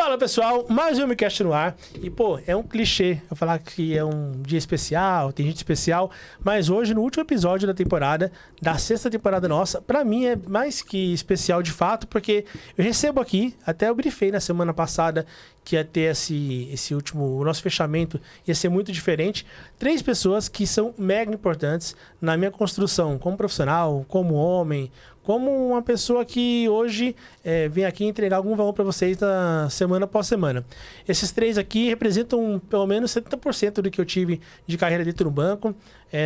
Fala pessoal, mais um MCast no ar. E pô, é um clichê eu falar que é um dia especial, tem gente especial, mas hoje, no último episódio da temporada, da sexta temporada nossa, pra mim é mais que especial de fato, porque eu recebo aqui, até eu briefei na semana passada que ia ter esse último, o nosso fechamento ia ser muito diferente. 3 pessoas que são mega importantes na minha construção como profissional, como homem, como uma pessoa que hoje vem aqui entregar algum valor para vocês na semana após semana. Esses 3 aqui representam pelo menos 70% do que eu tive de carreira dentro do banco.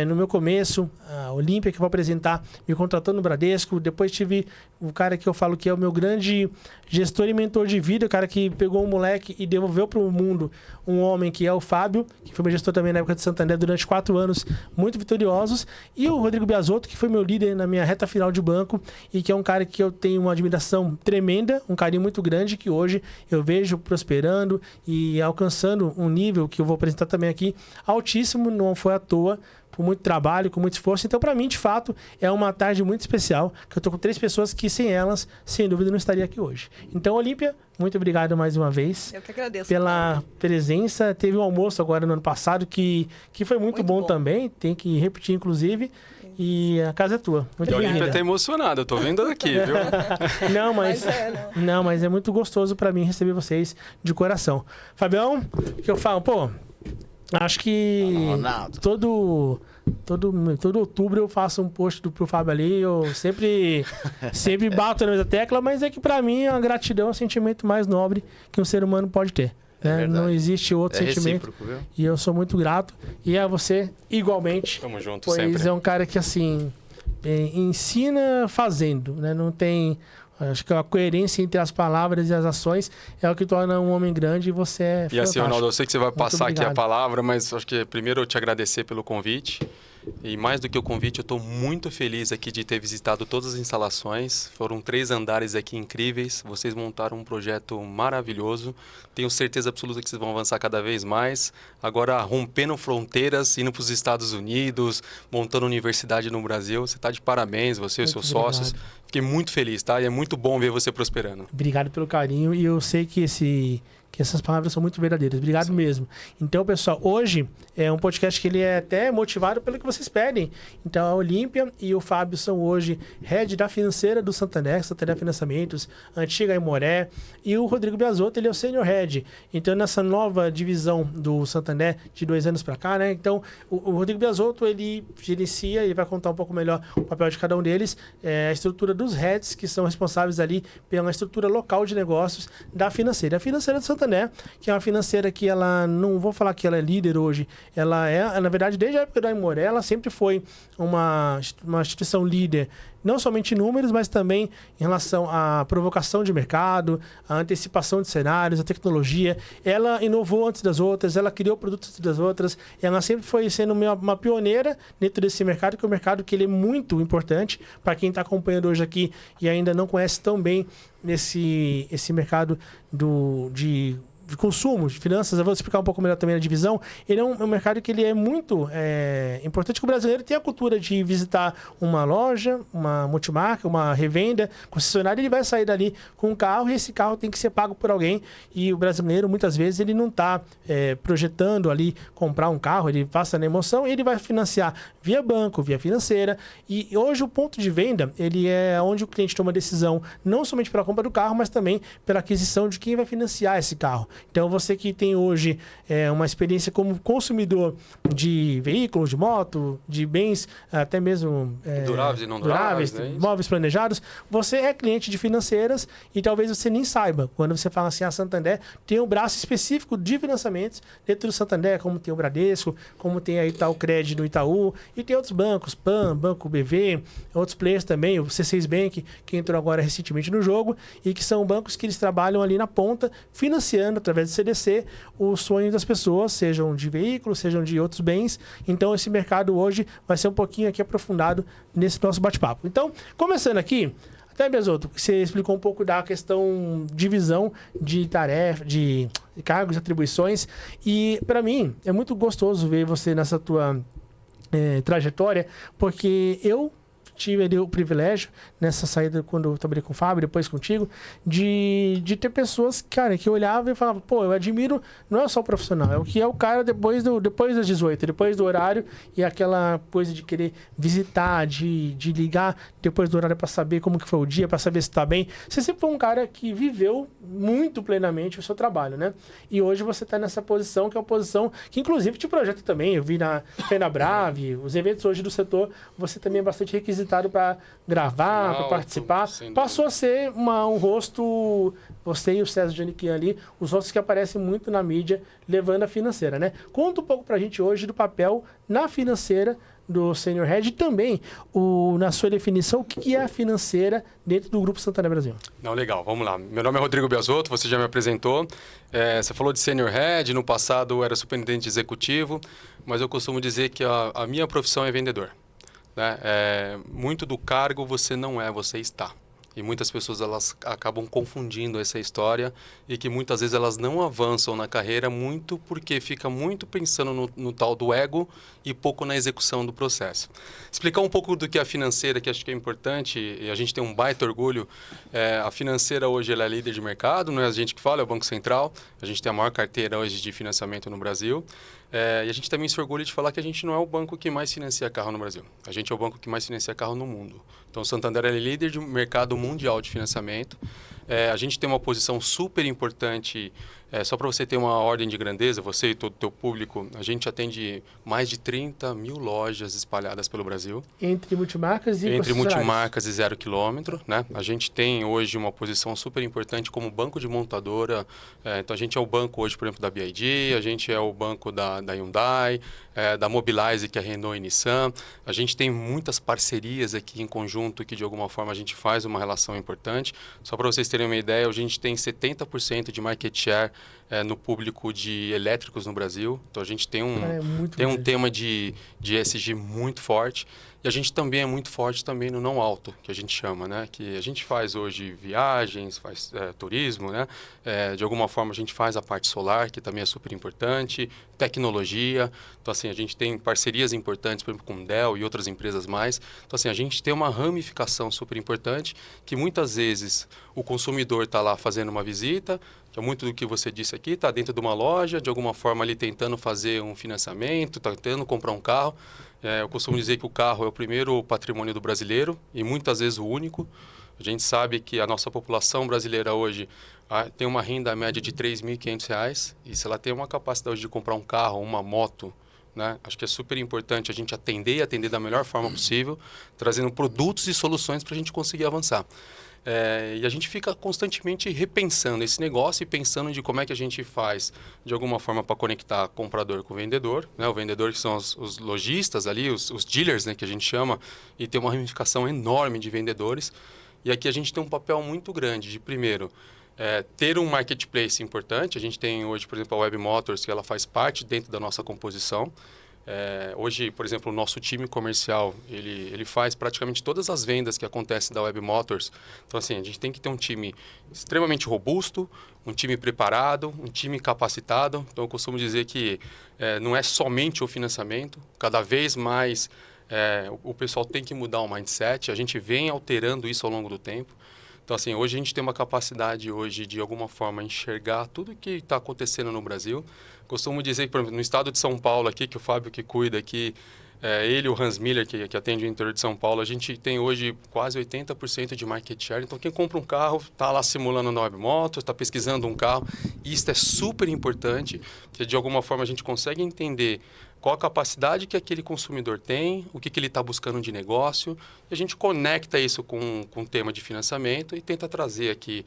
No meu começo, a Olímpia, que eu vou apresentar, me contratou no Bradesco. Depois tive o cara que eu falo que é o meu grande gestor e mentor de vida, o cara que pegou um moleque e devolveu para o mundo um homem que é o Fábio, que foi meu gestor também na época de Santander durante 4 anos, muito vitoriosos. E o Rodrigo Biasotto, que foi meu líder na minha reta final de banco e que é um cara que eu tenho uma admiração tremenda, um carinho muito grande, que hoje eu vejo prosperando e alcançando um nível que eu vou apresentar também aqui, altíssimo, não foi à toa, com muito trabalho, com muito esforço. Então, para mim, de fato, é uma tarde muito especial, que eu tô com 3 pessoas que, sem elas, sem dúvida, não estaria aqui hoje. Então, Olímpia, muito obrigado mais uma vez. Eu que agradeço. Pela presença. Teve um almoço agora no ano passado que foi muito bom também. Tem que repetir, inclusive. E a casa é tua. Muito obrigado. A Olímpia tá emocionada, eu tô vendo aqui, viu? Não, mas é muito gostoso para mim receber vocês de coração. Fabião, que eu falo, pô, acho que todo outubro eu faço um post pro Fábio ali, eu sempre bato na mesma tecla, mas é que pra mim a gratidão é o sentimento mais nobre que um ser humano pode ter. Né? Não existe outro sentimento. Viu? E eu sou muito grato. E a você, igualmente. Tamo junto, pois sempre. É um cara que, assim, ensina fazendo, né? Não tem... Acho que a coerência entre as palavras e as ações é o que torna um homem grande e você é fantástico. E assim, Ronaldo, eu sei que você vai muito passar obrigado. aqui a palavra, mas acho que primeiro eu te agradecer pelo convite. E mais do que o convite, eu estou muito feliz aqui de ter visitado todas as instalações. Foram 3 andares aqui incríveis. Vocês montaram um projeto maravilhoso. Tenho certeza absoluta que vocês vão avançar cada vez mais. Agora, rompendo fronteiras, indo para os Estados Unidos, montando universidade no Brasil. Você está de parabéns, você e seus sócios. Fiquei muito feliz, tá? E é muito bom ver você prosperando. Obrigado pelo carinho. E eu sei que essas palavras são muito verdadeiras. Obrigado mesmo. Então, pessoal, hoje é um podcast que ele é até motivado pelo que vocês pedem. Então, a Olímpia e o Fábio são hoje head da financeira do Santander Financiamentos, antiga Aimoré. E o Rodrigo Biasotto, ele é o senior head. Então, nessa nova divisão do Santander de 2 anos para cá, né? Então, o Rodrigo Biasotto, ele gerencia, ele vai contar um pouco melhor o papel de cada um deles, a estrutura dos heads, que são responsáveis ali pela estrutura local de negócios da financeira. A financeira do Santander, que é uma financeira que ela, não vou falar que ela é líder hoje, ela é, na verdade, desde a época da Aimoré, ela sempre foi uma instituição líder, não somente em números, mas também em relação à provocação de mercado, à antecipação de cenários, a tecnologia. Ela inovou antes das outras, ela criou produtos antes das outras, ela sempre foi sendo uma pioneira dentro desse mercado, que é um mercado que ele é muito importante para quem está acompanhando hoje aqui e ainda não conhece tão bem esse mercado de consumo, de finanças. Eu vou explicar um pouco melhor também a divisão. Ele é um mercado que ele é muito importante, que o brasileiro tem a cultura de visitar uma loja, uma multimarca, uma revenda, concessionária, ele vai sair dali com um carro e esse carro tem que ser pago por alguém. E o brasileiro, muitas vezes, ele não está projetando ali comprar um carro, ele passa na emoção e ele vai financiar via banco, via financeira. E hoje o ponto de venda, ele é onde o cliente toma decisão, não somente pela compra do carro, mas também pela aquisição de quem vai financiar esse carro. Então, você que tem hoje uma experiência como consumidor de veículos, de moto, de bens, até mesmo duráveis e não duráveis, móveis planejados, você é cliente de financeiras e talvez você nem saiba. Quando você fala assim, a Santander tem um braço específico de financiamentos dentro do Santander, como tem o Bradesco, como tem a Itaú Crédito no Itaú, e tem outros bancos, PAN, Banco BV, outros players também, o C6 Bank, que entrou agora recentemente no jogo, e que são bancos que eles trabalham ali na ponta, financiando através do CDC, os sonhos das pessoas, sejam de veículos, sejam de outros bens. Então, esse mercado hoje vai ser um pouquinho aqui aprofundado nesse nosso bate-papo. Então, começando aqui, até Biasotto, você explicou um pouco da questão de divisão de tarefa, de cargos e atribuições. E, para mim, é muito gostoso ver você nessa tua trajetória, porque eu tive ali o privilégio, nessa saída, quando eu trabalhei com o Fábio, depois contigo, de ter pessoas, cara, que olhavam e falavam, pô, eu admiro, não é só o profissional, é o que é o cara depois das 18, depois do horário, e aquela coisa de querer visitar, de ligar depois do horário para saber como que foi o dia, para saber se tá bem. Você sempre foi um cara que viveu muito plenamente o seu trabalho, né? E hoje você tá nessa posição, que é uma posição que, inclusive, te projeta também. Eu vi na FenaBrave, os eventos hoje do setor, você também é bastante requisitado para gravar, para participar. Passou a ser um rosto, você e o César Janiquian ali, os rostos que aparecem muito na mídia, levando a financeira, né? Conta um pouco pra gente hoje do papel na financeira do Senior Head e também, na sua definição, o que é a financeira dentro do Grupo Santander Brasil. Não, legal, vamos lá. Meu nome é Rodrigo Biasotto, você já me apresentou. Você falou de Senior Head, no passado eu era superintendente executivo, mas eu costumo dizer que a minha profissão é vendedor. Né? Muito do cargo você não é, você está. E muitas pessoas elas acabam confundindo essa história e que muitas vezes elas não avançam na carreira muito porque fica muito pensando no tal do ego e pouco na execução do processo. Explicar um pouco do que é a financeira, que acho que é importante, e a gente tem um baita orgulho. A financeira hoje ela é líder de mercado, não é a gente que fala, é o Banco Central. A gente tem a maior carteira hoje de financiamento no Brasil. E a gente também se orgulha de falar que a gente não é o banco que mais financia carro no Brasil. A gente é o banco que mais financia carro no mundo. Então, o Santander é líder de mercado mundial de financiamento. A gente tem uma posição super importante, só para você ter uma ordem de grandeza, você e todo o teu público, a gente atende mais de 30 mil lojas espalhadas pelo Brasil. Entre multimarcas e Entre multimarcas e 0 quilômetro, né? A gente tem hoje uma posição super importante como banco de montadora. Então, a gente é o banco hoje, por exemplo, da BYD, a gente é o banco da Hyundai, da Mobilize, que é a Renault e Nissan. A gente tem muitas parcerias aqui em conjunto que, de alguma forma, a gente faz uma relação importante. Só para vocês terem uma ideia, a gente tem 70% de market share no público de elétricos no Brasil. Então, a gente tem um tema de ESG muito forte. E a gente também é muito forte também no não auto, que a gente chama, né? Que a gente faz hoje viagens, faz turismo, né? De alguma forma a gente faz a parte solar, que também é super importante, tecnologia. Então, assim, a gente tem parcerias importantes, por exemplo, com Dell e outras empresas mais. Então, assim, a gente tem uma ramificação super importante, que muitas vezes o consumidor está lá fazendo uma visita, que é muito do que você disse aqui, está dentro de uma loja, de alguma forma ali tentando fazer um financiamento, está tentando comprar um carro. Eu costumo dizer que o carro é o primeiro patrimônio do brasileiro e muitas vezes o único. A gente sabe que a nossa população brasileira hoje tem uma renda média de R$ 3.500 e se ela tem uma capacidade de comprar um carro, uma moto, né? Acho que é super importante a gente atender da melhor forma possível, trazendo produtos e soluções para a gente conseguir avançar. E a gente fica constantemente repensando esse negócio e pensando de como é que a gente faz, de alguma forma, para conectar comprador com vendedor. Né? O vendedor que são os lojistas ali, os dealers, né, que a gente chama, e tem uma ramificação enorme de vendedores. E aqui a gente tem um papel muito grande de, primeiro, ter um marketplace importante. A gente tem hoje, por exemplo, a Web Motors, que ela faz parte dentro da nossa composição. Hoje, por exemplo, o nosso time comercial, ele faz praticamente todas as vendas que acontecem da Web Motors. Então, assim, a gente tem que ter um time extremamente robusto, um time preparado, um time capacitado. Então, eu costumo dizer que não é somente o financiamento. Cada vez mais o pessoal tem que mudar o mindset. A gente vem alterando isso ao longo do tempo. Então, assim, hoje a gente tem uma capacidade hoje de alguma forma enxergar tudo o que está acontecendo no Brasil. Costumo dizer que, por exemplo, no estado de São Paulo aqui, que o Fábio que cuida aqui, ele e o Hans Miller, que atende o interior de São Paulo, a gente tem hoje quase 80% de market share. Então, quem compra um carro está lá simulando na Web Motors, está pesquisando um carro. E isso é super importante, porque de alguma forma a gente consegue entender qual a capacidade que aquele consumidor tem, o que ele está buscando de negócio, e a gente conecta isso com o tema de financiamento e tenta trazer aqui,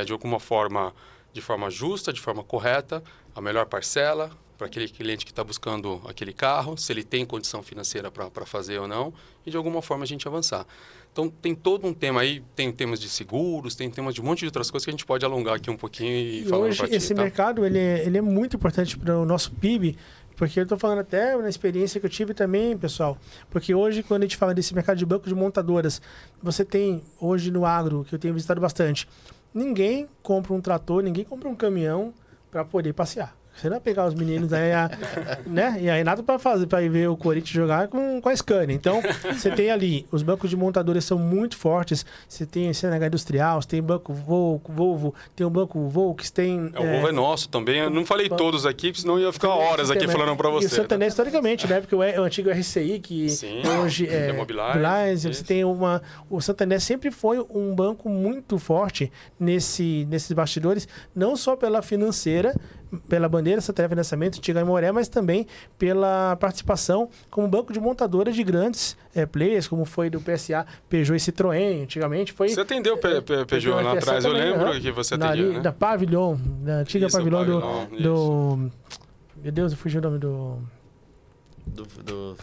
de alguma forma, de forma justa, de forma correta, a melhor parcela para aquele cliente que está buscando aquele carro, se ele tem condição financeira para fazer ou não, e de alguma forma a gente avançar. Então, tem todo um tema aí, tem temas de seguros, tem temas de um monte de outras coisas que a gente pode alongar aqui um pouquinho e falar hoje, esse mercado, ele é muito importante para o nosso PIB, porque eu estou falando até na experiência que eu tive também, pessoal. Porque hoje, quando a gente fala desse mercado de banco de montadoras, você tem hoje no agro, que eu tenho visitado bastante, ninguém compra um trator, ninguém compra um caminhão para poder passear. Você não vai pegar os meninos aí, né? E aí nada para ir ver o Corinthians jogar com a Scania. Então, você tem ali, os bancos de montadoras são muito fortes. Você tem CNH Industrial, você tem banco Volvo, tem o banco Volks, tem... O Volvo é nosso também. Eu não falei todos aqui, senão eu ia ficar horas aqui falando para você. E o Santander, historicamente, né? Porque o antigo RCI, que sim, hoje é Mobilize, você tem o Santander sempre foi um banco muito forte nesses bastidores, não só pela financeira, pela bandeira Santander Financiamento, antiga Imoré, mas também pela participação como banco de montadoras de grandes players, como foi do PSA, Peugeot e Citroën, antigamente. Você atendeu Peugeot lá atrás, eu lembro que você atendia, né? Da Pavilion, da antiga Pavilion do... Meu Deus, eu fugi o nome do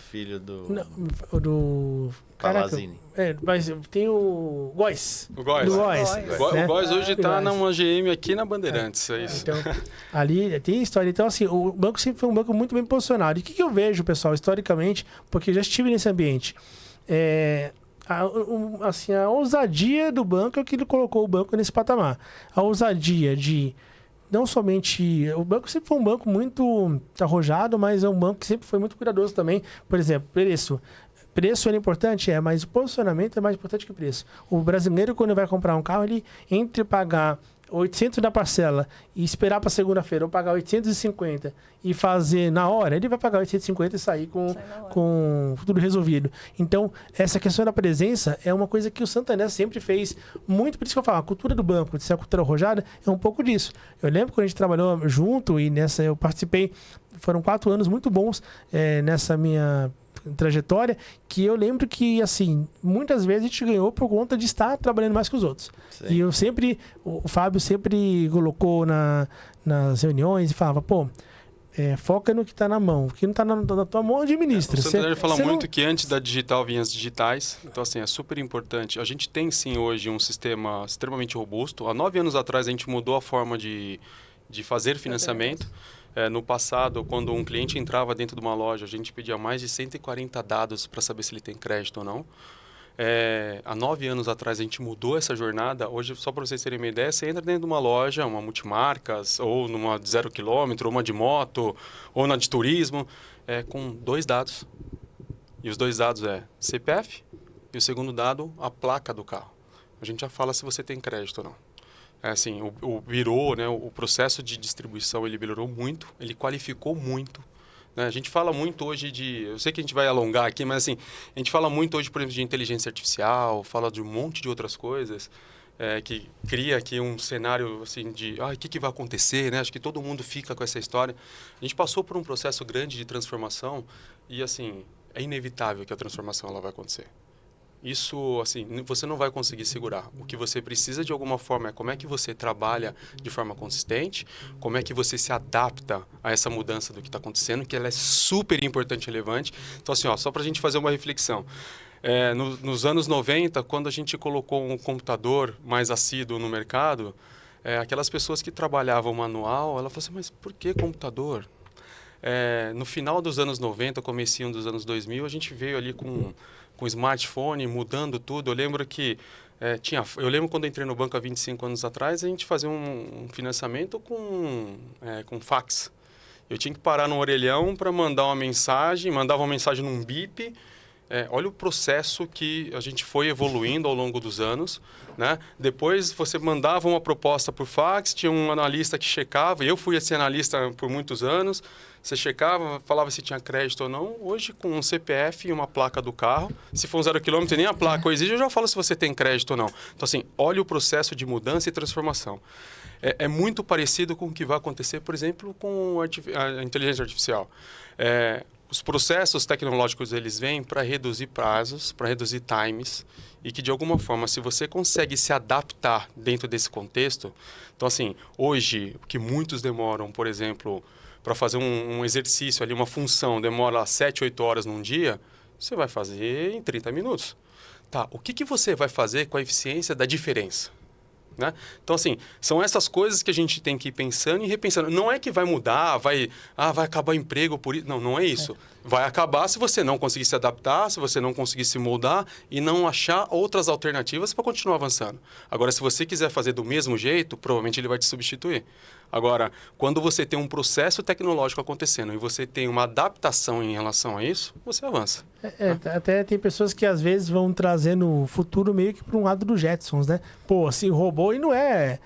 filho do... Não, do... Pavazini. Mas tem o Góis. O Góis. Né? O Góis hoje está numa GM aqui na Bandeirantes, é isso. Então, ali tem história. Então, assim, o banco sempre foi um banco muito bem posicionado. E o que eu vejo, pessoal, historicamente, porque eu já estive nesse ambiente, a ousadia do banco é o que ele colocou o banco nesse patamar. A ousadia de... Não somente... O banco sempre foi um banco muito arrojado, mas é um banco que sempre foi muito cuidadoso também. Por exemplo, preço. Preço era importante? Mas o posicionamento é mais importante que o preço. O brasileiro, quando vai comprar um carro, ele entre pagar 800 da parcela e esperar para segunda-feira ou pagar 850 e fazer na hora, ele vai pagar 850 e sair com tudo resolvido. Então, essa questão da presença é uma coisa que o Santander sempre fez muito. Por isso que eu falo, a cultura do banco, de ser a cultura arrojada, é um pouco disso. Eu lembro quando a gente trabalhou junto e nessa eu participei, foram 4 anos muito bons nessa minha trajetória, que eu lembro que, assim, muitas vezes a gente ganhou por conta de estar trabalhando mais que os outros. Sim. E o Fábio sempre colocou nas reuniões e falava, foca no que está na mão. O que não está na tua mão, administra. O Santander fala muito que antes da digital vinham as digitais. Então, assim, é super importante. A gente tem, sim, hoje um sistema extremamente robusto. Há 9 anos atrás, a gente mudou a forma de fazer financiamento. No passado, quando um cliente entrava dentro de uma loja, a gente pedia mais de 140 dados para saber se ele tem crédito ou não. Há 9 anos atrás, a gente mudou essa jornada. Hoje, só para vocês terem uma ideia, você entra dentro de uma loja, uma multimarcas, ou numa de 0 km, ou uma de moto, ou na de turismo, com 2 dados. E os 2 dados é CPF e o segundo dado, a placa do carro. A gente já fala se você tem crédito ou não. Assim, virou, né, o processo de distribuição, ele melhorou muito, ele qualificou muito. Né? A gente fala muito hoje eu sei que a gente vai alongar aqui, mas assim, a gente fala muito hoje, por exemplo, de inteligência artificial, fala de um monte de outras coisas, que cria aqui um cenário assim de, o que vai acontecer, né? Acho que todo mundo fica com essa história. A gente passou por um processo grande de transformação e, assim, é inevitável que a transformação ela vai acontecer. Isso, assim, você não vai conseguir segurar. O que você precisa, de alguma forma, é como é que você trabalha de forma consistente, como é que você se adapta a essa mudança do que está acontecendo, que ela é super importante e relevante. Então, assim, só para a gente fazer uma reflexão. Nos anos 90, quando a gente colocou um computador mais assíduo no mercado, aquelas pessoas que trabalhavam manual, ela falou assim, mas por que computador? No final dos anos 90, comecinho dos anos 2000, a gente veio ali com smartphone, mudando tudo. Eu lembro que eu lembro quando eu entrei no banco há 25 anos atrás, a gente fazia um financiamento com fax. Eu tinha que parar no orelhão para mandava uma mensagem num bip. Olha o processo que a gente foi evoluindo ao longo dos anos, né? Depois você mandava uma proposta por fax, tinha um analista que checava, eu fui esse analista por muitos anos, você checava, falava se tinha crédito ou não. Hoje, com um CPF e uma placa do carro, se for um 0 km e nem a placa exige, eu já falo se você tem crédito ou não. Então, assim, olha o processo de mudança e transformação. É muito parecido com o que vai acontecer, por exemplo, com a inteligência artificial. Os processos tecnológicos, eles vêm para reduzir prazos, para reduzir times, e que, de alguma forma, se você consegue se adaptar dentro desse contexto... Então, assim, hoje, o que muitos demoram, por exemplo, para fazer um exercício ali, uma função, demora 7, 8 horas num dia, você vai fazer em 30 minutos. Tá, o que você vai fazer com a eficiência da diferença? Né? Então, assim, são essas coisas que a gente tem que ir pensando e repensando. Não é que vai mudar, vai acabar o emprego por isso. Não, não é isso. Vai acabar se você não conseguir se adaptar, se você não conseguir se moldar e não achar outras alternativas para continuar avançando. Agora, se você quiser fazer do mesmo jeito, provavelmente ele vai te substituir. Agora, quando você tem um processo tecnológico acontecendo e você tem uma adaptação em relação a isso, você avança. Até tem pessoas que às vezes vão trazendo o futuro meio que para um lado dos Jetsons, né? Pô, assim, robô, e não é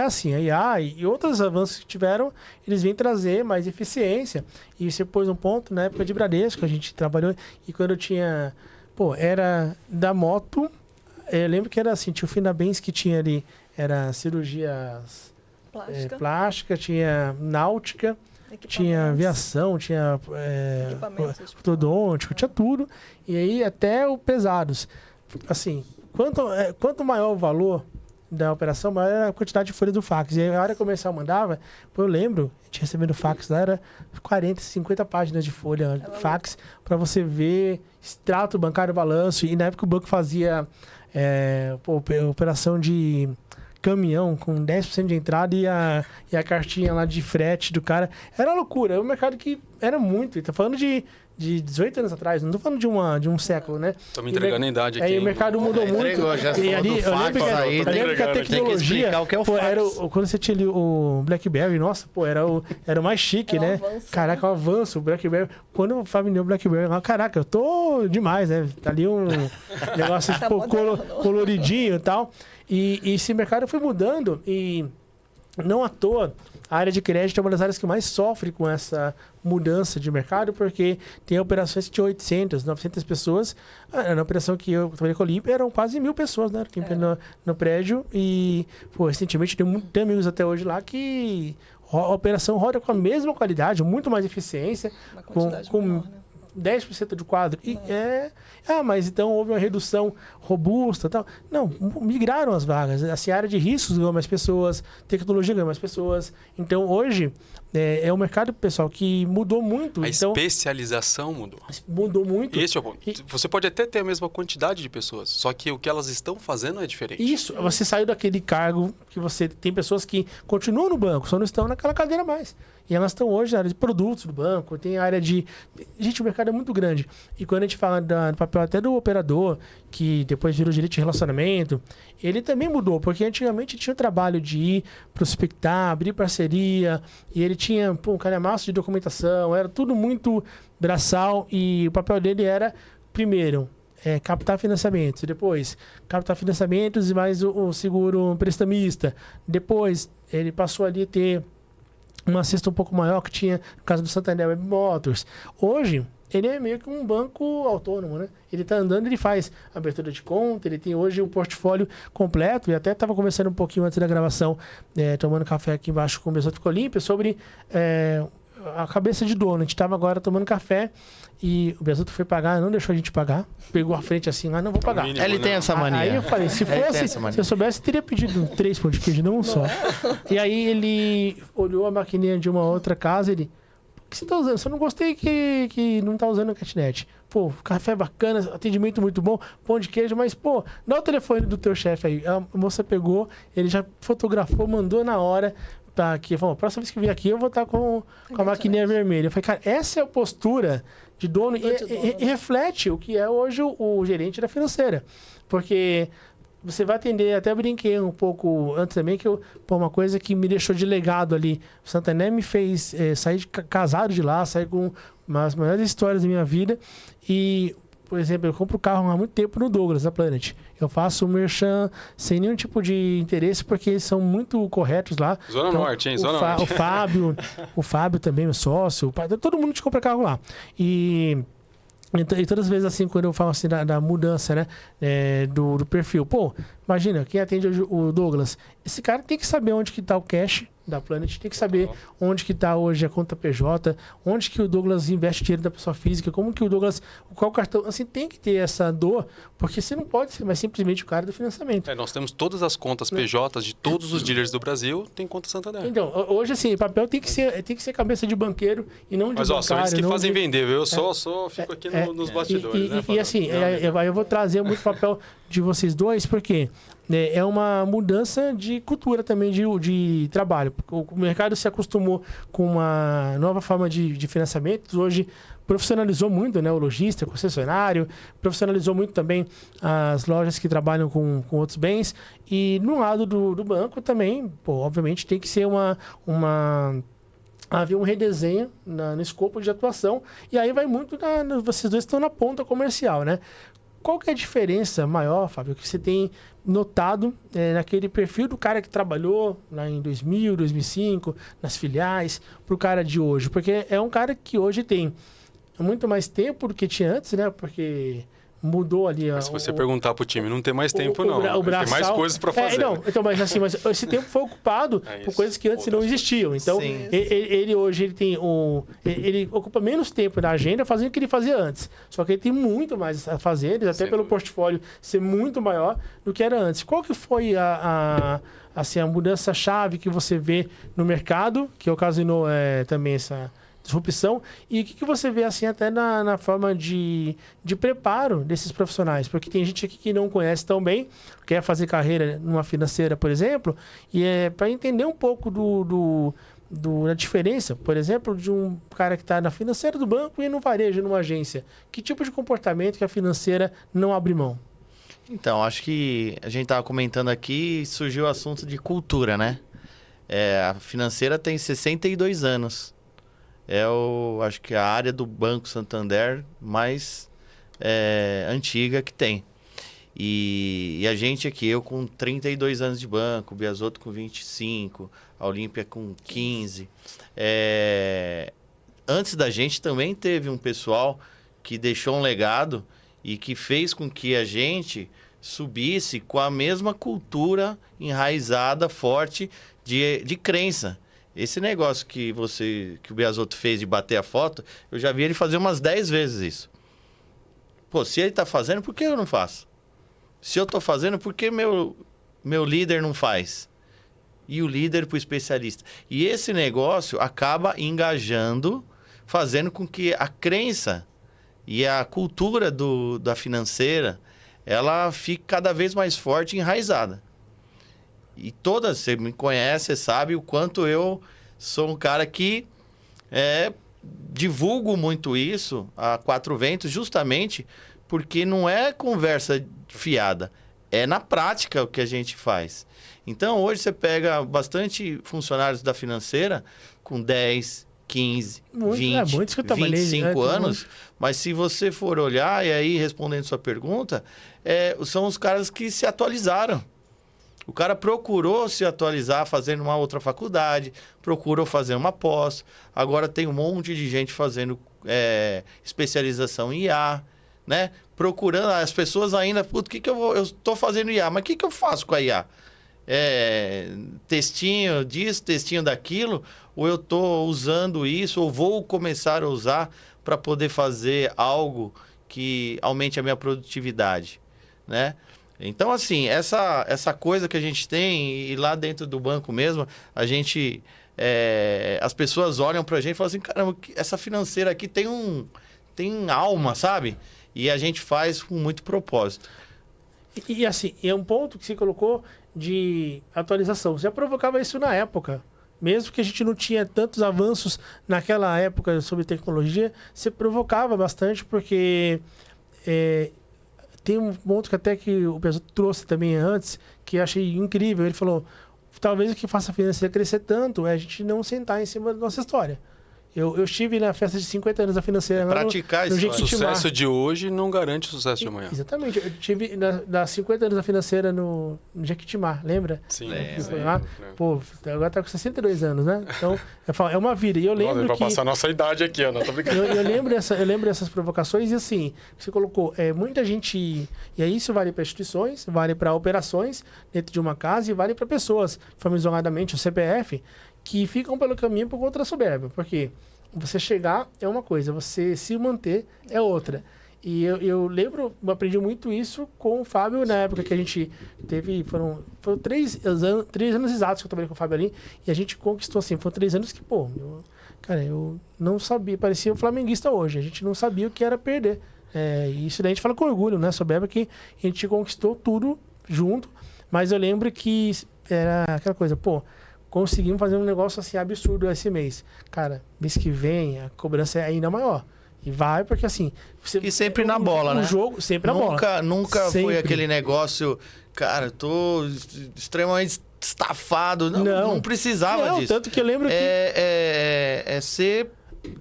assim. A IA e outros avanços que tiveram, eles vêm trazer mais eficiência. E você pôs um ponto, na época de Bradesco, a gente trabalhou, e quando eu tinha... Pô, era da moto, eu lembro que era assim, tinha o Finabens que tinha ali, era cirurgias plástica, tinha náutica, tinha aviação, tinha ortodôntico, tinha tudo. E aí até o pesados. Assim, quanto maior o valor da operação, maior era a quantidade de folha do fax. E aí, a hora que o comercial mandava, eu lembro, a gente recebendo fax lá, era 40, 50 páginas de folha fax para você ver extrato bancário, balanço. E na época o banco fazia operação de caminhão com 10% de entrada e a cartinha lá de frete do cara. Era loucura. É um mercado que era muito. Tá falando de 18 anos atrás, não tô falando de um século, né? Estamos entregando a idade aqui. Aí o mercado mudou muito. Já E ali, eu lembro que a tecnologia o que é o pô, fax. quando você tinha ali o BlackBerry, nossa, pô, era o mais chique, né? Avanço, Caraca, o avanço, o BlackBerry. Quando o Fábio deu o BlackBerry, caraca, eu tô demais, né? Tá ali um negócio Tá pô, moderno. coloridinho e tal. E esse mercado foi mudando e não à toa a área de crédito é uma das áreas que mais sofre com essa mudança de mercado, porque tem operações que tinham 800, 900 pessoas. Na operação que eu trabalhei com a Olímpia, eram quase 1.000 pessoas, né? No prédio. E, pô, recentemente, tem amigos até hoje lá que a operação roda com a mesma qualidade, muito mais eficiência, Uma quantidade menor, né? 10% do quadro. E mas então houve uma redução robusta e tal. Não, migraram as vagas. Assim, a área de riscos ganhou mais pessoas, tecnologia ganhou mais pessoas. Então, hoje, é um mercado, pessoal, que mudou muito. A então, especialização mudou. Mudou muito. Esse é o ponto. Você pode até ter a mesma quantidade de pessoas, só que o que elas estão fazendo é diferente. Isso, você saiu daquele cargo que você... Tem pessoas que continuam no banco, só não estão naquela cadeira mais. E elas estão hoje na área de produtos do banco, tem a área de... Gente, o mercado é muito grande. E quando a gente fala do papel até do operador, que depois virou gerente de relacionamento, ele também mudou, porque antigamente tinha o trabalho de ir prospectar, abrir parceria, e ele tinha um calhamaço de documentação, era tudo muito braçal, e o papel dele era, primeiro, captar financiamentos, depois captar financiamentos e mais o seguro prestamista. Depois ele passou ali a ter uma cesta um pouco maior que tinha, no caso do Santander Web Motors. Hoje, ele é meio que um banco autônomo, né? Ele está andando, ele faz abertura de conta, ele tem hoje o portfólio completo, e até estava conversando um pouquinho antes da gravação, tomando café aqui embaixo com o Besouro Ficou Olímpia, sobre a cabeça de dono. A gente estava agora tomando café e o Besouro foi pagar, não deixou a gente pagar, pegou a frente assim, não vou pagar. mínimo, Ele tem essa mania. Aí eu falei, se eu soubesse, teria pedido 3 pão de queijo, não um só. E aí ele olhou a maquininha de uma outra casa, ele... O que você tá usando? Só não gostei que não tá usando a kitnet. Pô, café bacana, atendimento muito bom, pão de queijo, mas, pô, dá o telefone do teu chefe aí. A moça pegou, ele já fotografou, mandou na hora, tá aqui. Falou, próxima vez que vier aqui eu vou estar com a maquininha vermelha. Eu falei, cara, essa é a postura de dono e reflete o que é hoje o gerente da financeira. Porque você vai atender, até brinquei um pouco antes também, que uma coisa que me deixou de legado ali. O Santander me fez sair casado de lá, sair com as maiores histórias da minha vida. E, por exemplo, eu compro carro há muito tempo no Douglas, da Planet. Eu faço o merchan sem nenhum tipo de interesse, porque eles são muito corretos lá. Zona Norte, hein? Zona Norte. O Fábio também, meu sócio, todo mundo te compra carro lá. E todas as vezes, assim, quando eu falo assim da mudança, né, do perfil, pô, imagina, quem atende hoje o Douglas, esse cara tem que saber onde que tá o cash da Planet, tem que saber onde que tá hoje a conta PJ, onde que o Douglas investe dinheiro da pessoa física, como que o Douglas, qual cartão, assim, tem que ter essa dor, porque você não pode ser mais simplesmente o cara do financiamento. Nós temos todas as contas PJs de todos os dealers do Brasil, tem conta Santander. Então, hoje, assim, papel tem que ser cabeça de banqueiro e não de bancário. Mas, são eles que fazem vender, viu? Eu só fico aqui nos bastidores, né? E assim, eu vou trazer muito papel de vocês dois, porque é uma mudança de cultura também de trabalho. O mercado se acostumou com uma nova forma de financiamento. Hoje profissionalizou muito, né, o lojista, o concessionário, profissionalizou muito também as lojas que trabalham com outros bens. E no lado do banco também, obviamente, tem que ser havia um redesenho no escopo de atuação. E aí vai muito... vocês dois estão na ponta comercial, né? Qual que é a diferença maior, Fábio, que você tem notado naquele perfil do cara que trabalhou lá em 2000, 2005, nas filiais, para o cara de hoje? Porque é um cara que hoje tem muito mais tempo do que tinha antes, né? Porque mudou ali... Mas se você perguntar pro time, não tem mais tempo, não. Tem mais coisas para fazer. Mas esse tempo foi ocupado por coisas que antes não existiam. Então, ele hoje ele ocupa menos tempo na agenda fazendo o que ele fazia antes. Só que ele tem muito mais a fazer, até pelo portfólio ser muito maior do que era antes. Qual que foi a mudança-chave que você vê no mercado, que ocasionou também essa disrupção, e o que você vê assim até na forma de preparo desses profissionais? Porque tem gente aqui que não conhece tão bem, quer fazer carreira numa financeira, por exemplo, e para entender um pouco da diferença, por exemplo, de um cara que está na financeira do banco e no varejo, numa agência. Que tipo de comportamento que a financeira não abre mão? Então, acho que a gente estava comentando aqui e surgiu o assunto de cultura, né? A financeira tem 62 anos. Acho que a área do Banco Santander mais antiga que tem. E a gente aqui, eu com 32 anos de banco, o Biasotto com 25, a Olímpia com 15. Antes da gente também teve um pessoal que deixou um legado e que fez com que a gente subisse com a mesma cultura enraizada, forte, de crença. Esse negócio que o Biasotto fez de bater a foto, eu já vi ele fazer umas 10 vezes isso. Pô, se ele tá fazendo, por que eu não faço? Se eu tô fazendo, por que meu líder não faz? E o líder pro especialista. E esse negócio acaba engajando, fazendo com que a crença e a cultura da financeira, ela fique cada vez mais forte e enraizada. E você me conhece, você sabe o quanto eu sou um cara que divulgo muito isso a quatro ventos, justamente porque não é conversa fiada, é na prática o que a gente faz. Então, hoje você pega bastante funcionários da financeira com 10, 15, 20, 25 anos, mas se você for olhar, e aí respondendo sua pergunta, são os caras que se atualizaram. O cara procurou se atualizar fazendo uma outra faculdade, procurou fazer uma pós. Agora tem um monte de gente fazendo especialização em IA, né? Procurando, as pessoas ainda, eu estou fazendo IA, mas o que eu faço com a IA? Textinho disso, textinho daquilo, ou eu estou usando isso, ou vou começar a usar para poder fazer algo que aumente a minha produtividade, né? Então, assim, essa coisa que a gente tem, e lá dentro do banco mesmo, a gente... as pessoas olham pra gente e falam assim, caramba, essa financeira aqui tem alma, sabe? E a gente faz com muito propósito. E assim, é um ponto que você colocou de atualização. Você já provocava isso na época. Mesmo que a gente não tinha tantos avanços naquela época sobre tecnologia, você provocava bastante, porque... tem um ponto que até que o pessoal trouxe também antes, que eu achei incrível. Ele falou, talvez o que faça a financeira crescer tanto é a gente não sentar em cima da nossa história. Eu estive na festa de 50 anos da financeira. Praticar isso. O sucesso de hoje não garante o sucesso de amanhã. Exatamente. Eu estive nas 50 anos da financeira no Jequitimar, lembra? Sim. Pô, agora tá com 62 anos, né? Então, eu falo, é uma vida. E eu lembro pra passar a nossa idade aqui, Ana. Tô brincando. Eu lembro dessas provocações e assim, você colocou, muita gente... E aí isso vale para instituições, vale para operações dentro de uma casa e vale para pessoas, familiarmente o CPF, que ficam pelo caminho por conta da soberba. Porque você chegar é uma coisa, você se manter é outra. E eu lembro, eu aprendi muito isso com o Fábio na época que a gente teve... Foram 3 anos exatos que eu trabalhei com o Fábio ali. E a gente conquistou assim, foram 3 anos que, eu não sabia, parecia um flamenguista hoje. A gente não sabia o que era perder. E isso daí a gente fala com orgulho, né? Soberba que a gente conquistou tudo junto. Mas eu lembro que era aquela coisa, pô, conseguimos fazer um negócio assim absurdo esse mês. Cara, mês que vem a cobrança é ainda maior. E vai, porque assim... E sempre na bola, né? O jogo, sempre na bola. Nunca foi aquele negócio... Cara, eu tô extremamente estafado. Não precisava disso. Tanto que eu lembro que...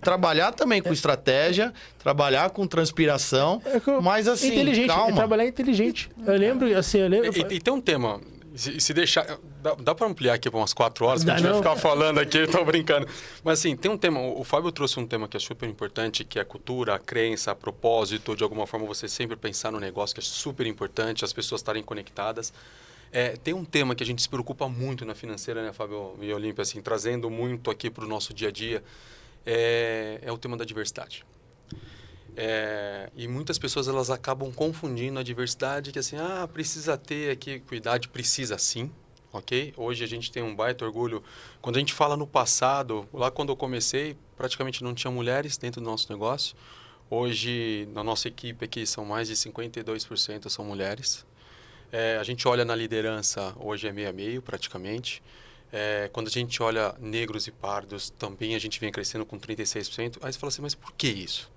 Trabalhar também com estratégia, trabalhar com transpiração, mas assim, inteligente, calma. Trabalhar inteligente. Eu lembro, assim... E tem um tema... Se deixar... Dá para ampliar aqui para umas 4 horas, que a gente vai ficar falando aqui, tô brincando. Mas assim, tem um tema... O Fábio trouxe um tema que é super importante, que é a cultura, a crença, a propósito. De alguma forma, você sempre pensar no negócio, que é super importante, as pessoas estarem conectadas. Tem um tema que a gente se preocupa muito na financeira, né, Fábio e Olímpia, assim, trazendo muito aqui para o nosso dia a dia, é o tema da diversidade. E muitas pessoas elas acabam confundindo a diversidade, que assim, precisa ter aqui equidade, precisa sim, ok? Hoje a gente tem um baita orgulho. Quando a gente fala no passado, lá quando eu comecei, praticamente não tinha mulheres dentro do nosso negócio. Hoje, na nossa equipe aqui, são mais de 52% são mulheres. A gente olha na liderança, hoje é meio a meio praticamente. Quando a gente olha negros e pardos, também a gente vem crescendo com 36%. Aí você fala assim, mas por que isso?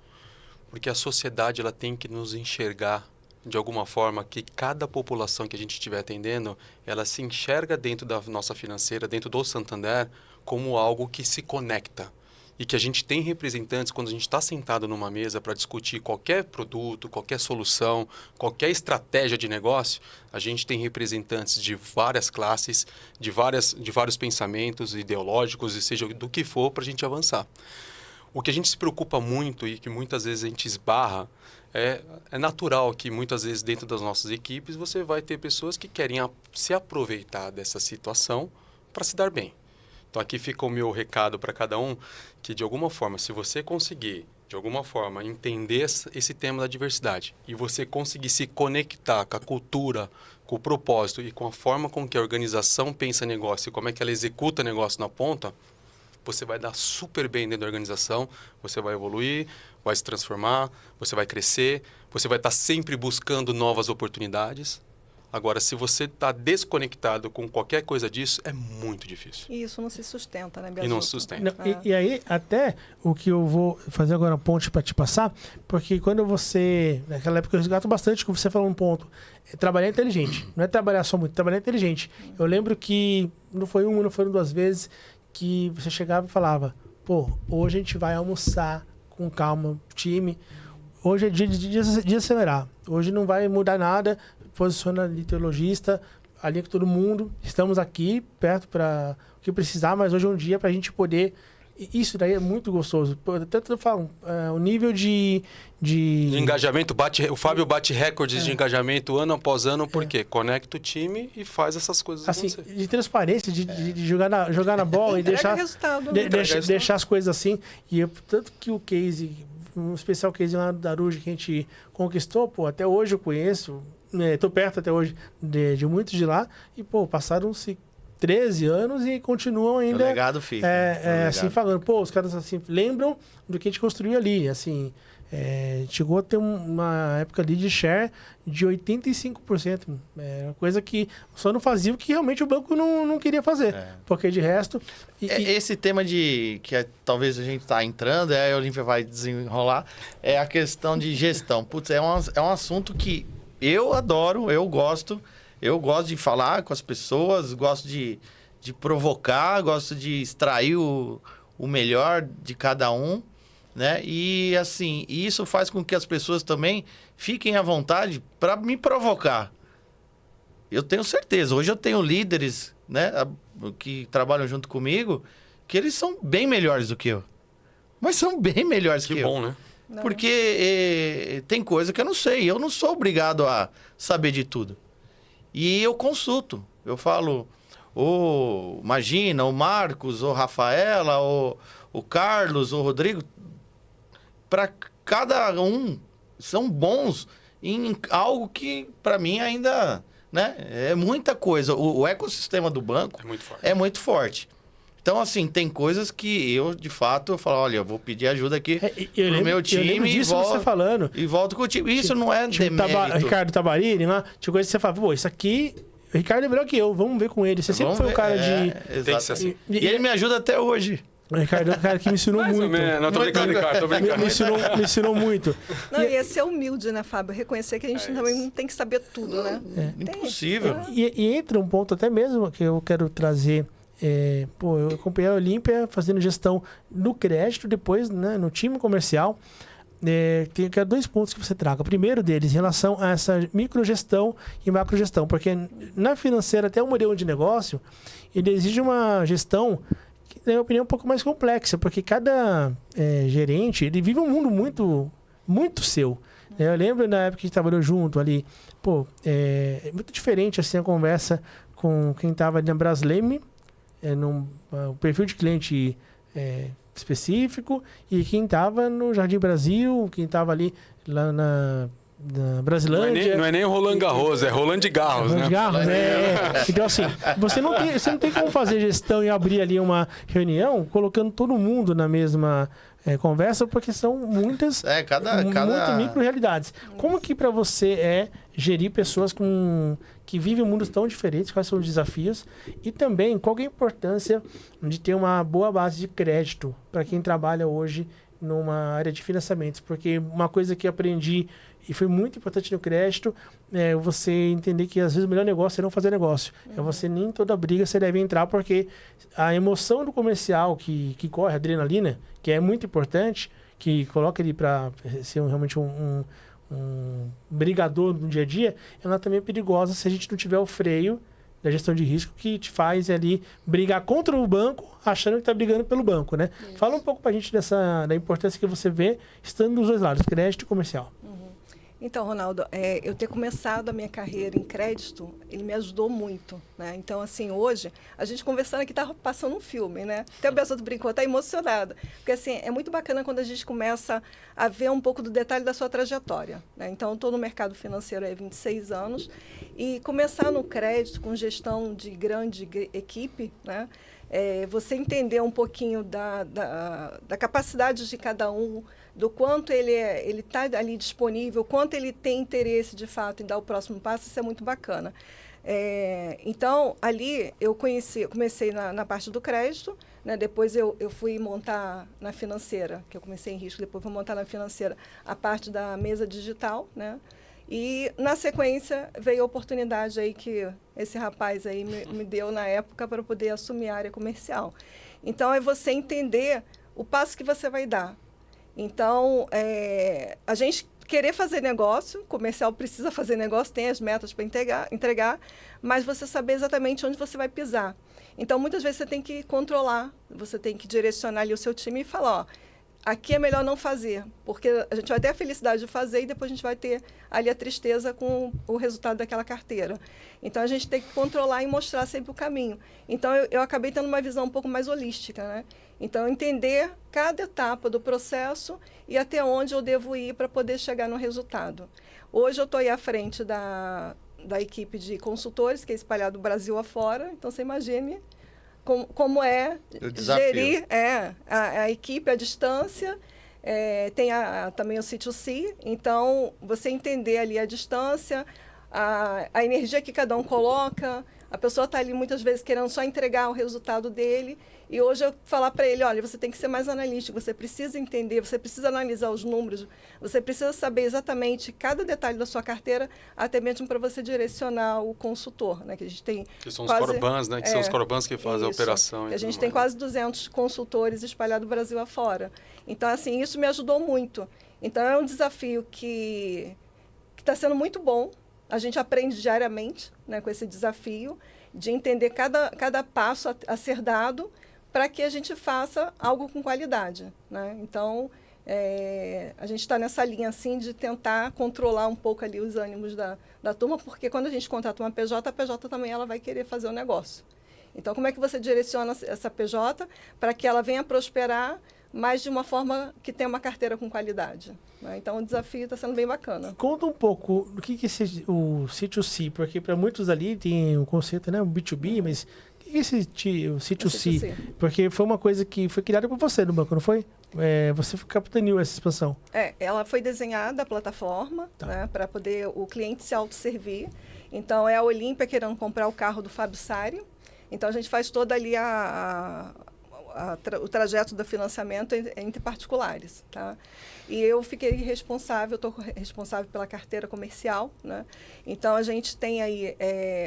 Porque a sociedade ela tem que nos enxergar de alguma forma que cada população que a gente estiver atendendo, ela se enxerga dentro da nossa financeira, dentro do Santander, como algo que se conecta. E que a gente tem representantes, quando a gente está sentado numa mesa para discutir qualquer produto, qualquer solução, qualquer estratégia de negócio, a gente tem representantes de várias classes, de vários pensamentos ideológicos, e seja do que for, para a gente avançar. O que a gente se preocupa muito e que muitas vezes a gente esbarra, é natural que muitas vezes dentro das nossas equipes você vai ter pessoas que querem se aproveitar dessa situação para se dar bem. Então aqui fica o meu recado para cada um, que de alguma forma, se você conseguir, de alguma forma, entender esse tema da diversidade e você conseguir se conectar com a cultura, com o propósito e com a forma com que a organização pensa negócio e como é que ela executa negócio na ponta, você vai dar super bem dentro da organização, você vai evoluir, vai se transformar, você vai crescer, você vai estar sempre buscando novas oportunidades. Agora, se você está desconectado com qualquer coisa disso, é muito difícil. E isso não se sustenta, né, Biasuca? E não se sustenta. E aí, até o que eu vou fazer agora a ponte para te passar, porque quando você... Naquela época eu resgato bastante, como você falou um ponto, trabalhar inteligente. Não é trabalhar só muito, trabalhar inteligente. Eu lembro que não foi uma, não foram 2 vezes que você chegava e falava, pô, hoje a gente vai almoçar com calma, time. Hoje é dia de acelerar. Hoje não vai mudar nada. Posiciona ali teu lojista, ali com todo mundo. Estamos aqui, perto para o que precisar, mas hoje é um dia para a gente poder... Isso daí é muito gostoso. Tanto eu falo, o nível de engajamento, o Fábio bate recordes de engajamento ano após ano, porque conecta o time e faz essas coisas assim, acontecer. De transparência, de jogar na bola e deixar as coisas assim. E tanto que o case, um especial case lá do Darude que a gente conquistou, pô, até hoje eu conheço, estou perto até hoje de muitos de lá, e pô, passaram-se 13 anos e continuam ainda... O legado fica. Assim, falando, pô, os caras assim, lembram do que a gente construiu ali, assim... chegou a ter uma época ali de share de 85%. Uma coisa que só não fazia o que realmente o banco não queria fazer. Porque de resto... Esse tema de que talvez a gente está entrando, a Olímpia vai desenrolar, é a questão de gestão. Putz, é um assunto que eu adoro, eu gosto de falar com as pessoas, gosto de provocar, gosto de extrair o melhor de cada um. Né? E assim, isso faz com que as pessoas também fiquem à vontade para me provocar. Eu tenho certeza. Hoje eu tenho líderes, né, que trabalham junto comigo, que eles são bem melhores do que eu. Mas são bem melhores que eu. Que bom, né? Porque tem coisa que eu não sei. Eu não sou obrigado a saber de tudo. E eu consulto. Eu falo, imagina, o Marcos, o Rafaela, o Carlos, o Rodrigo... Para cada um, são bons em algo que, para mim, ainda... Né, é muita coisa. O ecossistema do banco é muito forte. Então, assim, tem coisas que eu, de fato, eu falo, olha, eu vou pedir ajuda aqui pro meu time eu lembro disso você falando. E volto com o time. Isso não é demérito. Ricardo Tabarini lá, tinha coisa que você fala, pô, isso aqui... O Ricardo é melhor que eu, vamos ver com ele. Você sempre foi o cara de... Tem que ser assim. E ele me ajuda até hoje. O Ricardo é um cara que me ensinou muito. Não, tô brincando, Ricardo, tô brincando. Me ensinou muito. Não, e ser humilde, né, Fábio? Reconhecer que a gente também não tem que saber tudo, né? Impossível. E entra um ponto até mesmo que eu quero trazer. Eu acompanhei a Olímpia fazendo gestão no crédito, depois, né, no time comercial. Tem 2 pontos que você traga. O primeiro deles, em relação a essa microgestão e macrogestão. Porque na financeira, até o modelo de negócio, ele exige uma gestão... na minha opinião, um pouco mais complexa, porque cada gerente, ele vive um mundo muito, muito seu. Eu lembro na época que a gente trabalhou junto ali, é muito diferente assim a conversa com quem estava ali na Brasleme, o perfil de cliente específico, e quem estava no Jardim Brasil, quem estava ali lá na Brasilândia. Não é nem o Roland Garros, é Roland Garros, né? Garros, Então, assim, você não tem como fazer gestão e abrir ali uma reunião colocando todo mundo na mesma conversa, porque são muitas micro-realidades. Como que para você é gerir pessoas que vivem mundos tão diferentes? Quais são os desafios? E também, qual é a importância de ter uma boa base de crédito para quem trabalha hoje numa área de financiamentos? Porque uma coisa que aprendi e foi muito importante no crédito é você entender que às vezes o melhor negócio é não fazer negócio. É você nem toda briga você deve entrar, porque a emoção do comercial que corre, a adrenalina, que é muito importante, que coloca ele para ser realmente um brigador no dia a dia, ela também é perigosa se a gente não tiver o freio da gestão de risco, que te faz ali brigar contra o banco, achando que está brigando pelo banco, né? Isso. Fala um pouco para a gente da importância que você vê estando dos dois lados, crédito e comercial. Então, Ronaldo, eu ter começado a minha carreira em crédito, ele me ajudou muito, né? Então, assim, hoje, a gente conversando aqui, tá passando um filme, né? Até o Besoto brincou, tá emocionada. Porque, assim, é muito bacana quando a gente começa a ver um pouco do detalhe da sua trajetória, né? Então, eu estou no mercado financeiro há 26 anos e começar no crédito com gestão de grande equipe, né? Você entender um pouquinho da capacidade de cada um, do quanto ele está ali disponível, quanto ele tem interesse, de fato, em dar o próximo passo, isso é muito bacana. Então, ali, eu comecei na parte do crédito, né? Depois eu fui montar na financeira, que eu comecei em risco, depois fui montar na financeira a parte da mesa digital, né? E, na sequência, veio a oportunidade aí que esse rapaz aí me deu na época para poder assumir a área comercial. Então, é você entender o passo que você vai dar. Então, a gente querer fazer negócio, comercial precisa fazer negócio, tem as metas para entregar, mas você saber exatamente onde você vai pisar. Então, muitas vezes você tem que controlar, você tem que direcionar ali o seu time e falar, ó, aqui é melhor não fazer, porque a gente vai ter a felicidade de fazer e depois a gente vai ter ali a tristeza com o resultado daquela carteira. Então, a gente tem que controlar e mostrar sempre o caminho. Então, eu acabei tendo uma visão um pouco mais holística, né? Então, entender cada etapa do processo e até onde eu devo ir para poder chegar no resultado. Hoje, eu estou aí à frente da equipe de consultores, que é espalhado do Brasil afora. Então, você imagine como é gerir a equipe à distância. Tem também o C2C. Então, você entender ali a distância, a energia que cada um coloca. A pessoa está ali muitas vezes querendo só entregar o resultado dele. E hoje eu falar para ele, olha, você tem que ser mais analítico, você precisa entender, você precisa analisar os números, você precisa saber exatamente cada detalhe da sua carteira, até mesmo para você direcionar o consultor, né? Que a gente tem que são os Corbans, né? Que são os Corbans que fazem a operação. Que a gente tem quase 200 consultores espalhados no Brasil afora. Então, assim, isso me ajudou muito. Então, é um desafio que está sendo muito bom. A gente aprende diariamente, né, com esse desafio de entender cada passo a ser dado para que a gente faça algo com qualidade, né? Então, a gente está nessa linha assim de tentar controlar um pouco ali os ânimos da turma, porque quando a gente contrata uma PJ, a PJ também ela vai querer fazer o negócio. Então, como é que você direciona essa PJ para que ela venha prosperar, mas de uma forma que tenha uma carteira com qualidade, né? Então, o desafio está sendo bem bacana. Conta um pouco do que é o C2C, porque para muitos ali tem um conceito, né, o B2B, mas o que é esse o C2C? Porque foi uma coisa que foi criada por você no banco, não foi? Você capitaneou essa expansão. Ela foi desenhada, a plataforma, né, para poder o cliente se autosservir. Então, é a Olímpia querendo comprar o carro do Fábio Sari. Então, a gente faz toda ali o trajeto do financiamento entre particulares, tá? E eu fiquei estou responsável pela carteira comercial, né? Então, a gente tem aí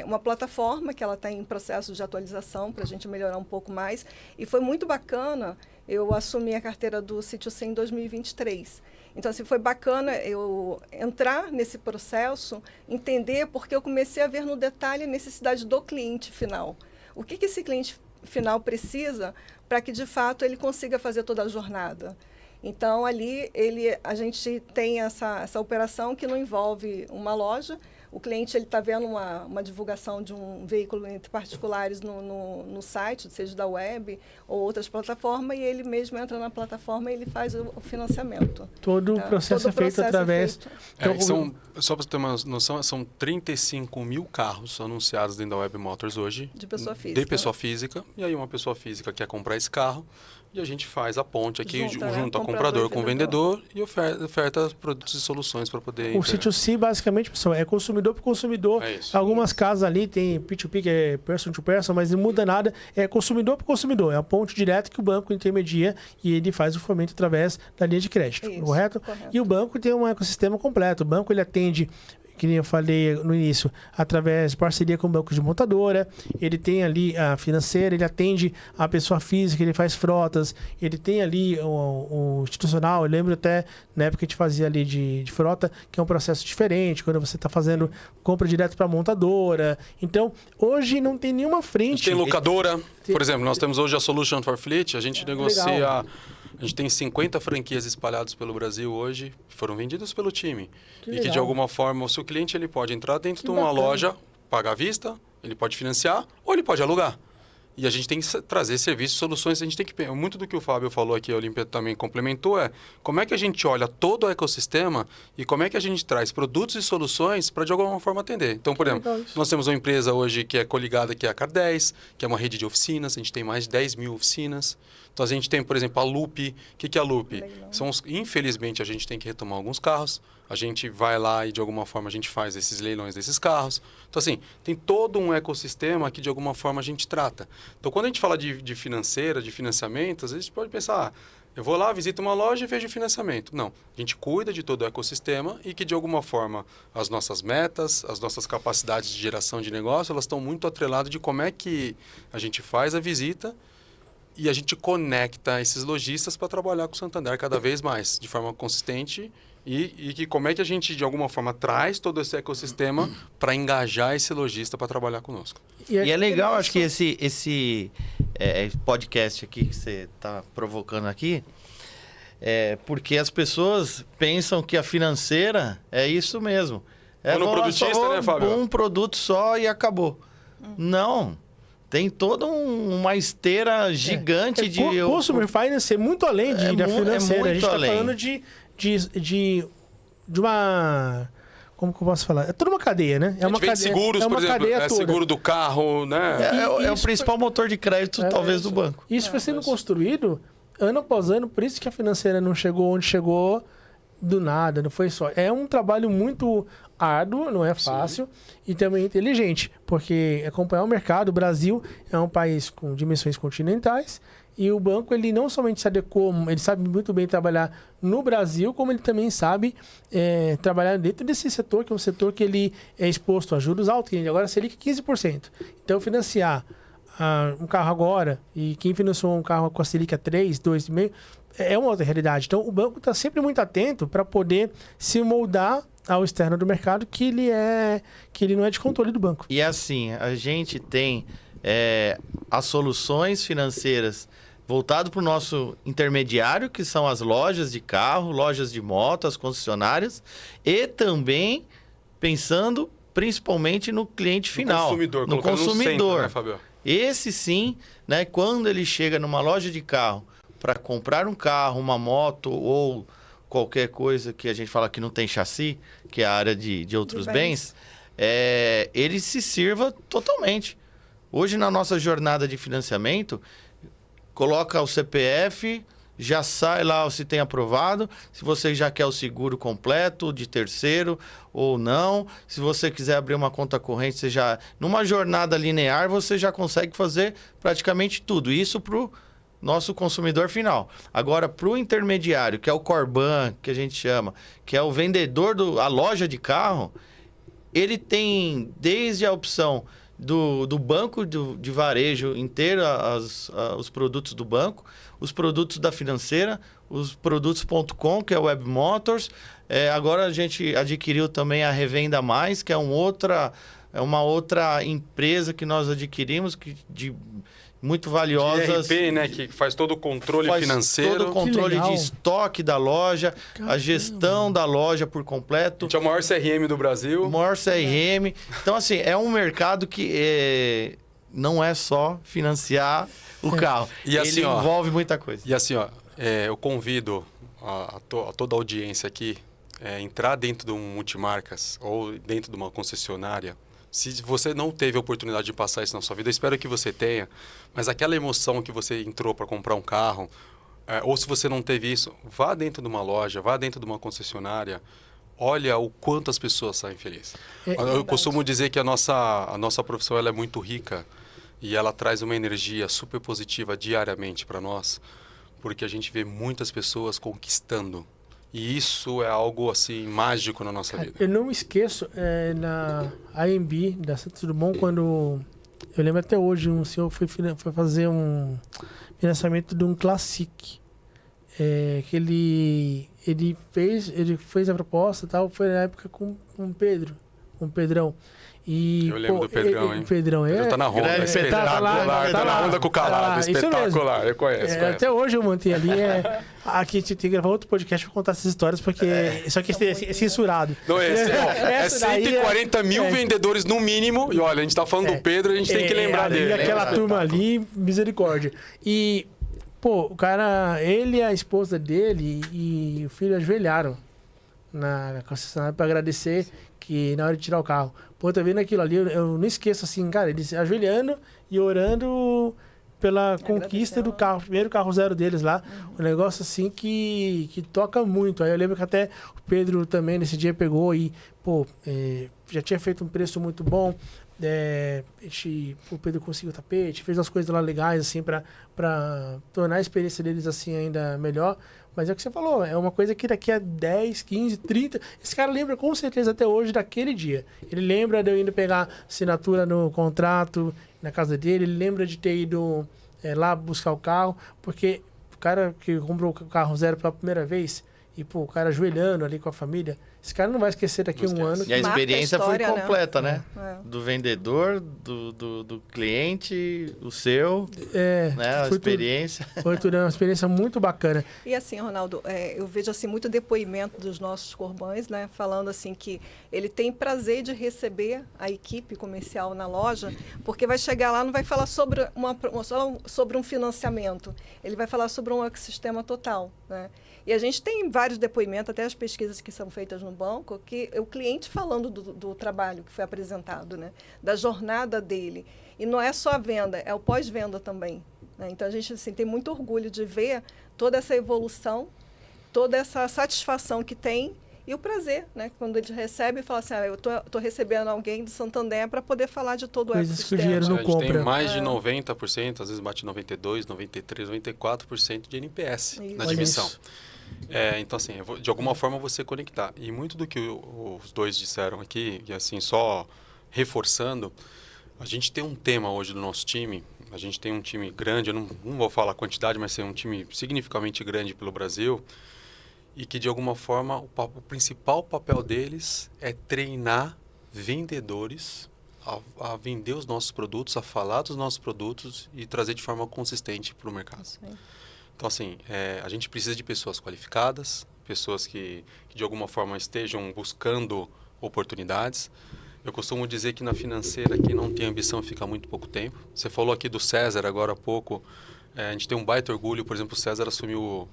uma plataforma que ela está em processo de atualização para a gente melhorar um pouco mais. E foi muito bacana, eu assumi a carteira do C2C em 2023. Então, assim, foi bacana eu entrar nesse processo, entender, porque eu comecei a ver no detalhe a necessidade do cliente final. O que esse cliente final precisa para que, de fato, ele consiga fazer toda a jornada. Então, ali, a gente tem essa operação que não envolve uma loja. O cliente está vendo uma divulgação de um veículo entre particulares no site, seja da web ou outras plataformas, e ele mesmo entra na plataforma e ele faz o financiamento. Todo o processo é feito através... Só para você ter uma noção, são 35 mil carros anunciados dentro da Web Motors hoje. De pessoa física. De pessoa física. E aí uma pessoa física quer comprar esse carro. E a gente faz a ponte aqui, junto a comprador com o vendedor e oferta produtos e soluções para poder... O C2C, basicamente, pessoal, é consumidor por consumidor. Algumas casas ali tem P2P, que é person to person, mas não muda nada. É consumidor por consumidor. É a ponte direta que o banco intermedia e ele faz o fomento através da linha de crédito, correto? E o banco tem um ecossistema completo. O banco, ele atende, que nem eu falei no início, através de parceria com o banco de montadora, ele tem ali a financeira, ele atende a pessoa física, ele faz frotas, ele tem ali o institucional. Eu lembro até, na época que a gente fazia ali de frota, que é um processo diferente, quando você está fazendo compra direto para a montadora. Então, hoje não tem nenhuma frente. Tem locadora, por exemplo, nós temos hoje a Solution for Fleet, a gente negocia... Legal. A gente tem 50 franquias espalhadas pelo Brasil hoje, que foram vendidas pelo time. E que, de alguma forma, o seu cliente ele pode entrar dentro de uma loja, pagar à vista, ele pode financiar ou ele pode alugar. E a gente tem que trazer serviços, soluções. A gente tem que... Muito do que o Fábio falou aqui, a Olímpia também complementou, como é que a gente olha todo o ecossistema e como é que a gente traz produtos e soluções para, de alguma forma, atender. Então, por exemplo, nós temos uma empresa hoje que é coligada, que é a Car10, que é uma rede de oficinas. A gente tem mais de 10 mil oficinas. Então, a gente tem, por exemplo, a Loop. O que é a Loop? Infelizmente, a gente tem que retomar alguns carros. A gente vai lá e, de alguma forma, a gente faz esses leilões desses carros. Então, assim, tem todo um ecossistema que, de alguma forma, a gente trata. Então, quando a gente fala de financeira, de financiamento, às vezes a gente pode pensar, eu vou lá, visito uma loja e vejo financiamento. Não, a gente cuida de todo o ecossistema e que, de alguma forma, as nossas metas, as nossas capacidades de geração de negócio, elas estão muito atreladas de como é que a gente faz a visita e a gente conecta esses lojistas para trabalhar com o Santander cada vez mais, de forma consistente. E que como é que a gente, de alguma forma, traz todo esse ecossistema para engajar esse lojista para trabalhar conosco. E é legal, acho que esse podcast aqui que você está provocando aqui, porque as pessoas pensam que a financeira é isso mesmo. Monoprodutista, né, Fábio? Um produto só e acabou. Não. Tem toda uma esteira gigante de... Consumer Finance é muito além da financeira. A gente está falando de uma... Como que eu posso falar? É toda uma cadeia, né? É uma cadeia. Seguros, por exemplo, seguro do carro, né? É o principal motor de crédito, talvez, do banco. Isso foi sendo construído ano após ano, por isso que a financeira não chegou onde chegou do nada, não foi só. É um trabalho muito árduo, não é fácil, e também inteligente, porque acompanhar o mercado, o Brasil é um país com dimensões continentais, e o banco, ele não somente se adequou, ele sabe muito bem trabalhar no Brasil, como ele também sabe trabalhar dentro desse setor, que é um setor que ele é exposto a juros altos, agora seria 15%. Então, financiar um carro agora, e quem financiou um carro com a Selic a 3, 2,5%, é uma outra realidade. Então, o banco está sempre muito atento para poder se moldar ao externo do mercado, que ele não é de controle do banco. E assim, a gente tem as soluções financeiras voltado para o nosso intermediário, que são as lojas de carro, lojas de moto, as concessionárias, e também pensando principalmente no cliente final, no consumidor. Centro, né, Fábio? Esse sim, né, quando ele chega numa loja de carro, para comprar um carro, uma moto ou qualquer coisa que a gente fala que não tem chassi, que é a área de outros bens, ele se sirva totalmente. Hoje, na nossa jornada de financiamento, coloca o CPF, já sai lá se tem aprovado, se você já quer o seguro completo de terceiro ou não, se você quiser abrir uma conta corrente, você já, numa jornada linear, você já consegue fazer praticamente tudo. Isso para o nosso consumidor final. Agora, para o intermediário, que é o Corban, que a gente chama, que é o vendedor, a loja de carro, ele tem desde a opção do banco de varejo inteiro, os produtos do banco, os produtos da financeira, os produtos.com, que é o Web Motors. Agora a gente adquiriu também a Revenda Mais, que é uma outra empresa que nós adquirimos, muito valiosas. GRP, né? Que faz todo o controle financeiro. Todo o controle de estoque da loja, a gestão da loja por completo. A gente é o maior CRM do Brasil. O maior CRM. Então, assim, é um mercado que não é só financiar o carro. E assim, ele envolve muita coisa. E assim, eu convido a toda a audiência aqui entrar dentro de um multimarcas ou dentro de uma concessionária. Se você não teve a oportunidade de passar isso na sua vida, eu espero que você tenha, mas aquela emoção que você entrou para comprar um carro, ou se você não teve isso, vá dentro de uma loja, vá dentro de uma concessionária, olha o quanto as pessoas saem felizes. Eu costumo dizer que a nossa profissão ela é muito rica e ela traz uma energia super positiva diariamente para nós, porque a gente vê muitas pessoas conquistando. E isso é algo, assim, mágico na nossa vida. Eu não me esqueço, na AMB, da Santos Dumont, quando... Eu lembro até hoje, um senhor foi fazer um financiamento de um Classic. Que ele fez a proposta e tal, foi na época com o Pedrão. E, eu lembro do Pedrão, hein? O Pedrão Ele tá na Honda, espetacular. Tá na Honda com o Calado, espetacular. Eu conheço. Até hoje eu mantenho ali. Aqui a gente tem que gravar outro podcast pra contar essas histórias, porque só que é censurado. Não, é 140 mil vendedores no mínimo. E olha, a gente tá falando do Pedro, a gente tem que lembrar dele. E aquela turma ali, misericórdia. E, pô, o cara, ele e a esposa dele e o filho ajoelharam na concessionária pra agradecer que na hora de tirar o carro. Pô, tá vendo aquilo ali, eu não esqueço assim, cara, eles ajoelhando e orando pela conquista do carro, primeiro carro zero deles lá. Um negócio assim que toca muito. Aí eu lembro que até o Pedro também nesse dia pegou e, pô, já tinha feito um preço muito bom. O Pedro conseguiu o tapete, fez umas coisas lá legais, assim, pra tornar a experiência deles, assim, ainda melhor. Mas é o que você falou, é uma coisa que daqui a 10, 15, 30... Esse cara lembra com certeza até hoje daquele dia. Ele lembra de eu indo pegar assinatura no contrato na casa dele, ele lembra de ter ido lá buscar o carro, porque o cara que comprou o carro zero pela primeira vez, e pô, o cara ajoelhando ali com a família, esse cara não vai esquecer daqui a um ano. E a experiência história, foi completa, né? Do vendedor, do cliente, o seu, né? A experiência. Foi tudo uma experiência muito bacana. E assim, Ronaldo, eu vejo assim muito depoimento dos nossos corbães, né? Falando assim que ele tem prazer de receber a equipe comercial na loja, porque vai chegar lá, não vai falar sobre sobre um financiamento, ele vai falar sobre um ecossistema total, né? E a gente tem vários depoimentos, até as pesquisas que são feitas no banco, que é o cliente falando do trabalho que foi apresentado, né? Da jornada dele. E não é só a venda, é o pós-venda também, né? Então, a gente assim, tem muito orgulho de ver toda essa evolução, toda essa satisfação que tem e o prazer, né? Quando ele recebe e fala assim, eu tô recebendo alguém do Santander para poder falar de todo o coisas que o dinheiro não compra. A gente tem mais de 90%, às vezes bate 92%, 93%, 94% de NPS na admissão. Então, assim, de alguma forma você conectar. E muito do que os dois disseram aqui, e assim, só reforçando, a gente tem um tema hoje do nosso time, a gente tem um time grande, eu não vou falar a quantidade, mas tem um time significativamente grande pelo Brasil, e que de alguma forma o principal papel deles é treinar vendedores a vender os nossos produtos, a falar dos nossos produtos e trazer de forma consistente para o mercado. Sim. Então, assim, a gente precisa de pessoas qualificadas, pessoas que de alguma forma estejam buscando oportunidades. Eu costumo dizer que na financeira, quem não tem ambição fica muito pouco tempo. Você falou aqui do César agora há pouco, A gente tem um baita orgulho, por exemplo, o César assumiu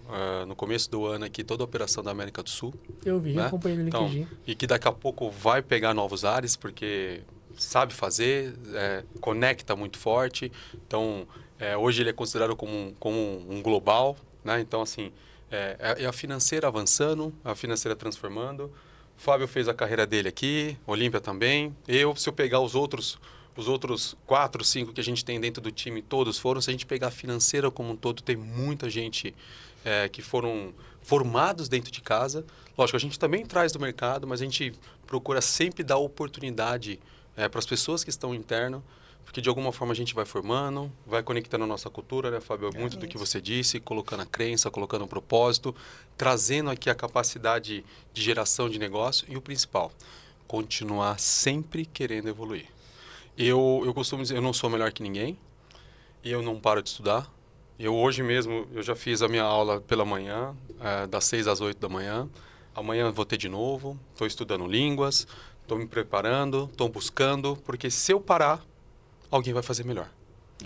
no começo do ano aqui toda a operação da América do Sul. Eu vi, né? acompanhei no LinkedIn. Então, e que daqui a pouco vai pegar novos ares, porque sabe fazer, conecta muito forte. Então, hoje ele é considerado como um global, né? Então, assim, é a financeira avançando, a financeira transformando. O Fábio fez a carreira dele aqui, Olímpia também. Se eu pegar os outros 4, 5 que a gente tem dentro do time, todos foram. Se a gente pegar a financeira como um todo, tem muita gente que foram formados dentro de casa. Lógico, a gente também traz do mercado, mas a gente procura sempre dar oportunidade para as pessoas que estão interno, porque de alguma forma a gente vai formando, vai conectando a nossa cultura, né, Fábio? Muito do que você disse, colocando a crença, colocando o propósito, trazendo aqui a capacidade de geração de negócio e o principal, continuar sempre querendo evoluir. Eu costumo dizer, eu não sou melhor que ninguém, eu não paro de estudar. Hoje mesmo, eu já fiz a minha aula pela manhã, das 6 às 8 da manhã. Amanhã vou ter de novo, estou estudando línguas, estou me preparando, estou buscando, porque se eu parar, alguém vai fazer melhor.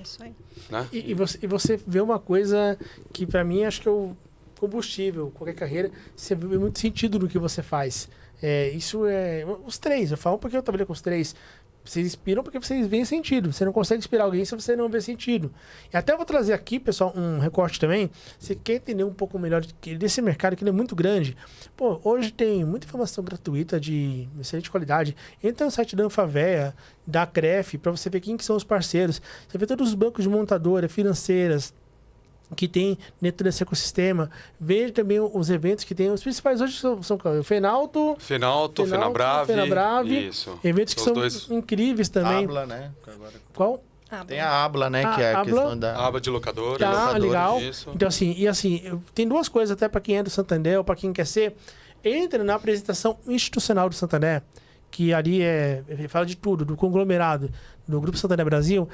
Isso aí. Né? E você vê uma coisa que para mim acho que é o combustível, qualquer carreira, você vê muito sentido no que você faz. Isso é... Os três, eu falo porque eu trabalhei com os três. Vocês inspiram porque vocês veem sentido. Você não consegue inspirar alguém se você não vê sentido. E até vou trazer aqui, pessoal, um recorte também. Você quer entender um pouco melhor desse mercado, que ele é muito grande. Pô, hoje tem muita informação gratuita de excelente qualidade. Entra no site da Anfavea, da CREF, para você ver quem que são os parceiros. Você vê todos os bancos de montadora, financeiras, que tem dentro desse ecossistema. Veja também os eventos que tem. Os principais hoje são o Fenalto, Fenabrave. Isso. Eventos que são incríveis também. Abla, né? Agora... Qual? Tem a Abla, né? Que é a questão da... Aba de locadora. Tá, legal. Isso. Então, assim, tem duas coisas até para quem é do Santander ou para quem quer ser. Entra na apresentação institucional do Santander, que ali fala de tudo, do conglomerado, do Grupo Santander Brasil.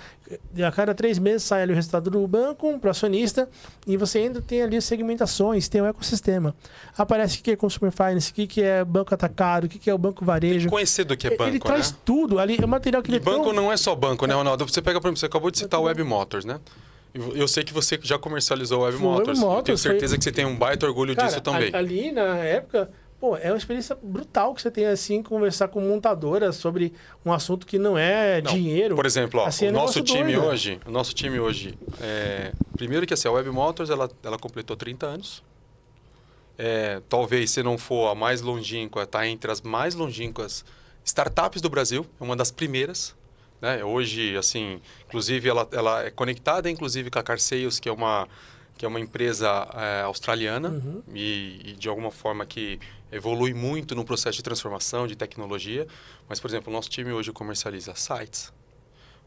A cada 3 meses sai ali o resultado do banco para o acionista e você ainda tem ali as segmentações, tem o ecossistema. Aparece o que é Consumer Finance, o que é banco atacado, o que é o banco varejo. Tem que conhecer do que é banco, ele traz tudo ali, é o material que ele banco não é só banco, né, Ronaldo? Você pega, por exemplo, você acabou de citar o Web Motors, né? Eu sei que você já comercializou o Web Motors. Eu tenho certeza que você tem um baita orgulho disso também. Ali, na época... Pô, é uma experiência brutal que você tem, assim, conversar com montadora sobre um assunto que não é dinheiro. Por exemplo, assim, o nosso time hoje, primeiro que assim, a Web Motors, ela completou 30 anos. Talvez, se não for a mais longínqua, está entre as mais longínquas startups do Brasil, é uma das primeiras. Né? Hoje, assim, inclusive, ela é conectada, inclusive, com a CarSales, que é uma empresa australiana e de alguma forma que evolui muito no processo de transformação, de tecnologia. Mas, por exemplo, o nosso time hoje comercializa sites.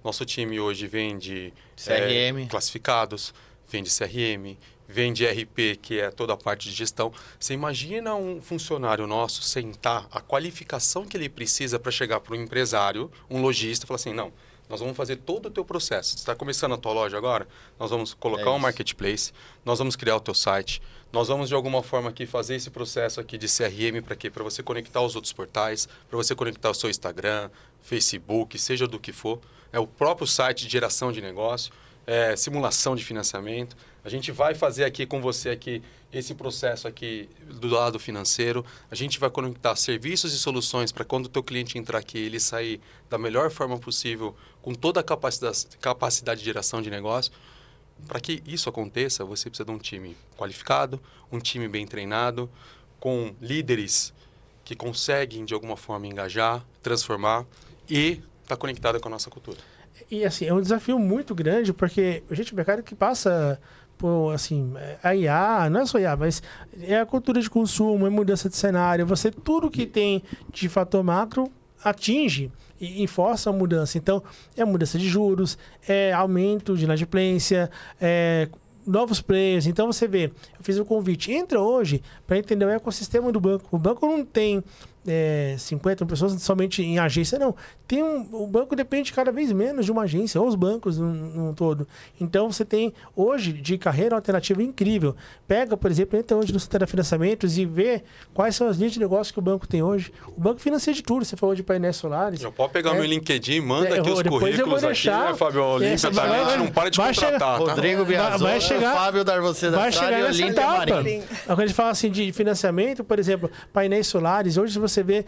Nosso time hoje vende CRM, classificados, vende CRM, vende RP, que é toda a parte de gestão. Você imagina um funcionário nosso sentar a qualificação que ele precisa para chegar para um empresário, um lojista, e falar assim, não, nós vamos fazer todo o teu processo. Você está começando a tua loja agora? Nós vamos colocar um marketplace, nós vamos criar o teu site, nós vamos de alguma forma aqui fazer esse processo aqui de CRM para quê? Para você conectar os outros portais, para você conectar o seu Instagram, Facebook, seja do que for. O próprio site de geração de negócio, simulação de financiamento. A gente vai fazer aqui com você aqui esse processo aqui do lado financeiro. A gente vai conectar serviços e soluções para quando o teu cliente entrar aqui, ele sair da melhor forma possível, com toda a capacidade de geração de negócio. Para que isso aconteça, você precisa de um time qualificado, um time bem treinado, com líderes que conseguem, de alguma forma, engajar, transformar e estar conectado com a nossa cultura. E, assim, é um desafio muito grande, porque a gente é um mercado que passa por, assim, a IA, não é só IA, mas é a cultura de consumo, é mudança de cenário, tudo que tem de fator macro atinge e força a mudança. Então, é mudança de juros, é aumento de inadimplência, novos players. Então, você vê, eu fiz um convite. Entra hoje para entender o ecossistema do banco. O banco não tem 50 pessoas somente em agência, não. O banco depende cada vez menos de uma agência, ou os bancos no todo. Então, você tem, hoje, de carreira, uma alternativa incrível. Pega, por exemplo, entra hoje no Santana Financiamentos e vê quais são as linhas de negócio que o banco tem hoje. O banco financia de tudo, você falou de painéis solares. Eu posso pegar meu LinkedIn, manda aqui os currículos aqui, né, Fábio? Olímpia também, não para de contratar, tá? Rodrigo Biazon, Fábio Darvocê da vai chegar e nessa Olímpia etapa. Marinho. Quando a gente fala assim de financiamento, por exemplo, painéis solares, hoje você vê,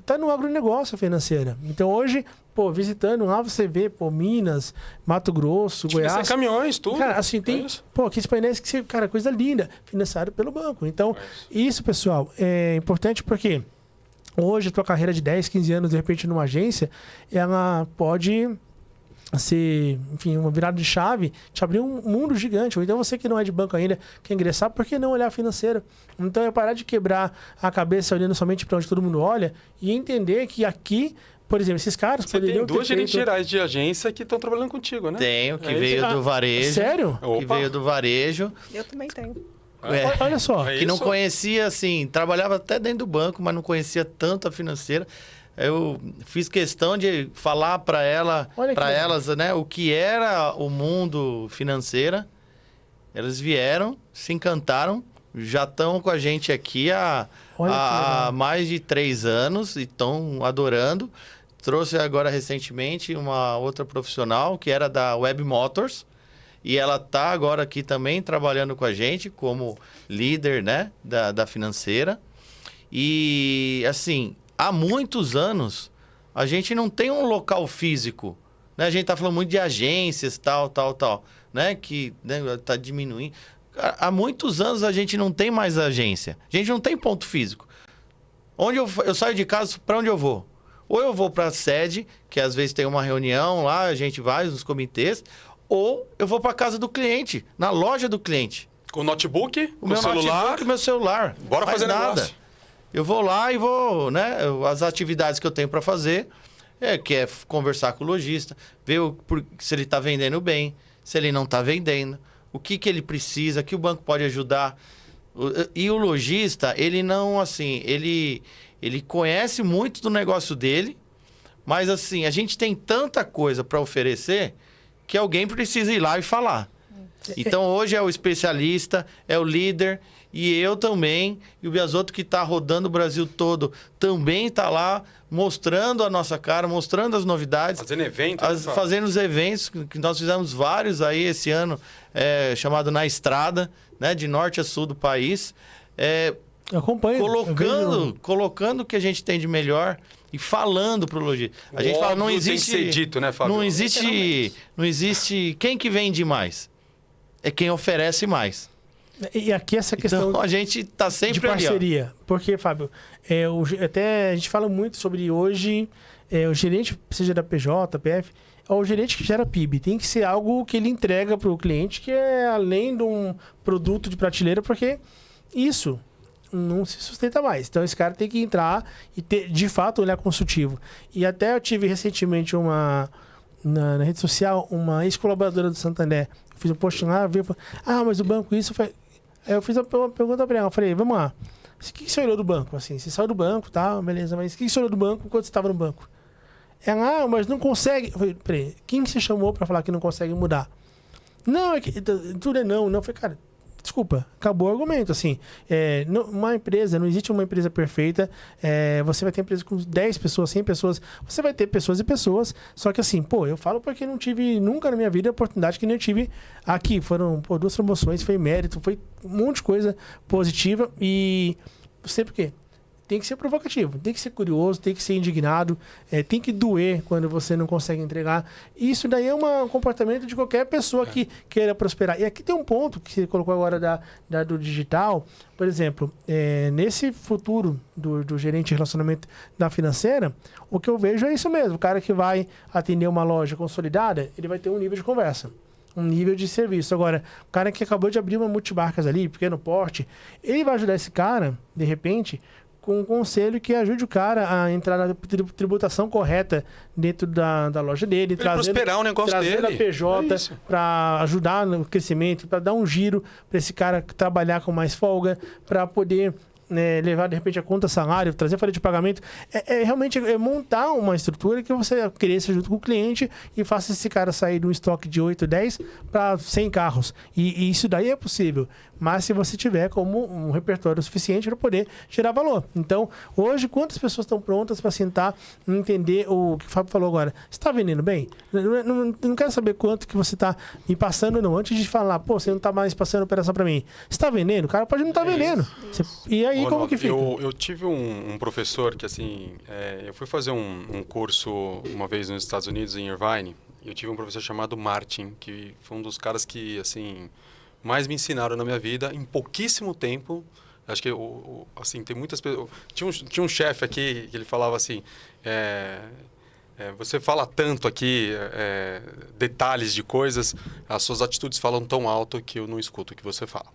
tá no agronegócio financeira. Então hoje, visitando lá, você vê, Minas, Mato Grosso, Goiás. Caminhões, tudo. Cara, assim, tem, aqueles painéis que, cara, coisa linda, financiado pelo banco. Então, isso, pessoal, é importante porque hoje a tua carreira de 10, 15 anos, de repente, numa agência, ela pode ser, enfim, uma virada de chave, te abrir um mundo gigante. Ou então você que não é de banco ainda, quer ingressar, por que não olhar a financeira? Então é parar de quebrar a cabeça olhando somente para onde todo mundo olha e entender que aqui, por exemplo, esses caras você poderiam tem duas gerentes gerais de agência que estão trabalhando contigo, né? Tenho, que veio do varejo. Sério? Que veio do varejo. Eu também tenho. Olha só. Que não conhecia, assim, trabalhava até dentro do banco, mas não conhecia tanto a financeira. Eu fiz questão de falar para elas, né, o que era o mundo financeiro. Elas vieram, se encantaram, já estão com a gente aqui há mais de 3 anos e estão adorando. Trouxe agora recentemente uma outra profissional que era da Web Motors e ela está agora aqui também trabalhando com a gente como líder, né, da financeira. E assim, há muitos anos, a gente não tem um local físico, né? A gente tá falando muito de agências, tal, né? Que, né, tá diminuindo. Há muitos anos a gente não tem mais agência. A gente não tem ponto físico. Onde eu saio de casa, para onde eu vou? Ou eu vou para a sede, que às vezes tem uma reunião lá, a gente vai nos comitês, ou eu vou para a casa do cliente, na loja do cliente. Com o notebook, com o celular. Notebook, meu celular. Bora fazer nada. Negócio. Eu vou lá e vou, né? As atividades que eu tenho para fazer, que é conversar com o lojista, ver se ele está vendendo bem, se ele não está vendendo, o que ele precisa, que o banco pode ajudar. E o lojista, ele não, assim, ele conhece muito do negócio dele, mas assim, a gente tem tanta coisa para oferecer que alguém precisa ir lá e falar. Então hoje é o especialista, é o líder. E eu também, e o Biazotto que está rodando o Brasil todo, também está lá mostrando a nossa cara, mostrando as novidades. Fazendo eventos. Fazendo os eventos, que nós fizemos vários aí esse ano, chamado Na Estrada, né, de norte a sul do país. Eu acompanho. Colocando o que a gente tem de melhor e falando para o lojista. A gente fala, não existe... Tem que ser dito, né, Fábio? Não existe quem que vende mais. É quem oferece mais. E aqui essa questão então, a gente está sempre de parceria. Ali, porque, Fábio, até a gente fala muito sobre hoje, o gerente, seja da PJ, PF, é o gerente que gera PIB. Tem que ser algo que ele entrega para o cliente, que é além de um produto de prateleira, porque isso não se sustenta mais. Então, esse cara tem que entrar e ter, de fato, olhar consultivo. E até eu tive recentemente na rede social, uma ex-colaboradora do Santander. Eu fiz um post lá, mas o banco isso... Aí eu fiz uma pergunta pra ela, eu falei, vamos lá, o que você olhou do banco? Assim, você saiu do banco, tá, beleza, mas o que você olhou do banco quando você estava no banco? Ela, mas não consegue... Eu falei, peraí, quem você chamou pra falar que não consegue mudar? Não, tudo é não. Eu falei, cara, desculpa, acabou o argumento, assim. Não existe uma empresa perfeita. Você vai ter empresa com 10 pessoas, 100 pessoas. Você vai ter pessoas e pessoas. Só que assim, eu falo porque não tive nunca na minha vida a oportunidade que nem eu tive aqui. Foram 2 promoções, foi mérito, foi um monte de coisa positiva. E sei por quê. Tem que ser provocativo, tem que ser curioso, tem que ser indignado, tem que doer quando você não consegue entregar. Isso daí é um comportamento de qualquer pessoa que queira prosperar. E aqui tem um ponto que você colocou agora do digital. Por exemplo, nesse futuro do gerente de relacionamento da financeira, o que eu vejo é isso mesmo. O cara que vai atender uma loja consolidada, ele vai ter um nível de conversa, um nível de serviço. Agora, o cara que acabou de abrir uma multimarcas ali, pequeno porte, ele vai ajudar esse cara, de repente, com um conselho que ajude o cara a entrar na tributação correta dentro da loja dele. Prosperar o negócio dele. Trazer a PJ para ajudar no crescimento, para dar um giro para esse cara trabalhar com mais folga, para poder levar, de repente, a conta salário, trazer a folha de pagamento. Realmente montar uma estrutura que você cresça junto com o cliente e faça esse cara sair de um estoque de 8, 10 para 100 carros. E isso daí é possível. Mas se você tiver como um repertório suficiente para poder gerar valor. Então, hoje, quantas pessoas estão prontas para sentar e entender o que o Fábio falou agora? Você está vendendo bem? Não quero saber quanto que você está me passando, não. Antes de falar, pô, você não está mais passando operação para mim. Você está vendendo? O cara pode não estar vendendo. E aí, como que fica? Eu tive um professor que, assim, eu fui fazer um curso uma vez nos Estados Unidos, em Irvine, e eu tive um professor chamado Martin, que foi um dos caras que, assim, mais me ensinaram na minha vida em pouquíssimo tempo. Acho que, assim, tem muitas pessoas... Tinha um chefe aqui que ele falava assim, você fala tanto aqui, detalhes de coisas, as suas atitudes falam tão alto que eu não escuto o que você fala.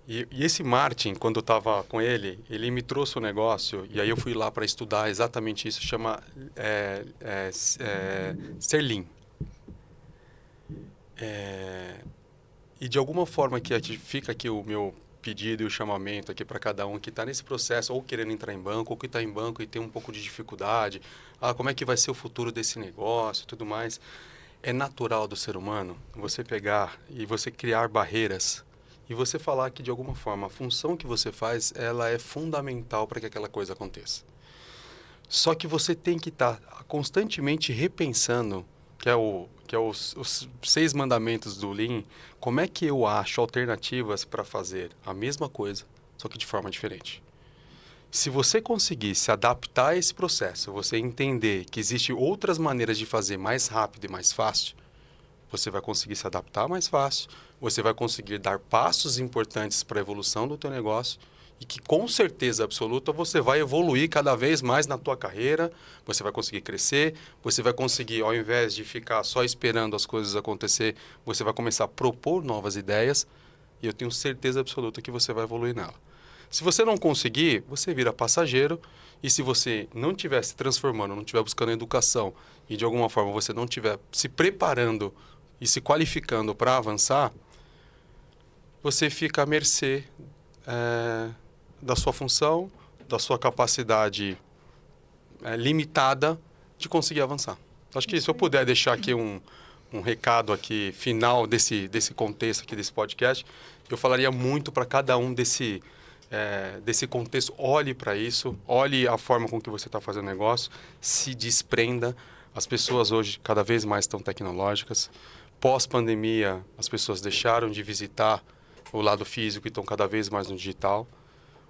E esse Martin, quando eu estava com ele me trouxe um negócio, e aí eu fui lá para estudar exatamente isso, chama ser Lean. E de alguma forma que fica aqui o meu pedido e o chamamento aqui para cada um que está nesse processo, ou querendo entrar em banco, ou que está em banco e tem um pouco de dificuldade, como é que vai ser o futuro desse negócio e tudo mais. É natural do ser humano você pegar e você criar barreiras e você falar que, de alguma forma, a função que você faz, ela é fundamental para que aquela coisa aconteça. Só que você tem que estar constantemente repensando, que é os 6 mandamentos do Lean, como é que eu acho alternativas para fazer a mesma coisa, só que de forma diferente. Se você conseguir se adaptar a esse processo, você entender que existem outras maneiras de fazer mais rápido e mais fácil, você vai conseguir se adaptar mais fácil, você vai conseguir dar passos importantes para a evolução do teu negócio e que, com certeza absoluta, você vai evoluir cada vez mais na tua carreira, você vai conseguir crescer, você vai conseguir, ao invés de ficar só esperando as coisas acontecer, você vai começar a propor novas ideias e eu tenho certeza absoluta que você vai evoluir nela. Se você não conseguir, você vira passageiro e se você não estiver se transformando, não estiver buscando educação e, de alguma forma, você não estiver se preparando e se qualificando para avançar, você fica à mercê da sua função, da sua capacidade limitada de conseguir avançar. Acho que se eu puder deixar aqui um recado aqui final desse contexto aqui desse podcast, eu falaria muito para cada um desse contexto. Olhe para isso, olhe a forma com que você está fazendo negócio, se desprenda. As pessoas hoje cada vez mais estão tecnológicas. Pós-pandemia, as pessoas deixaram de visitar o lado físico e estão cada vez mais no digital.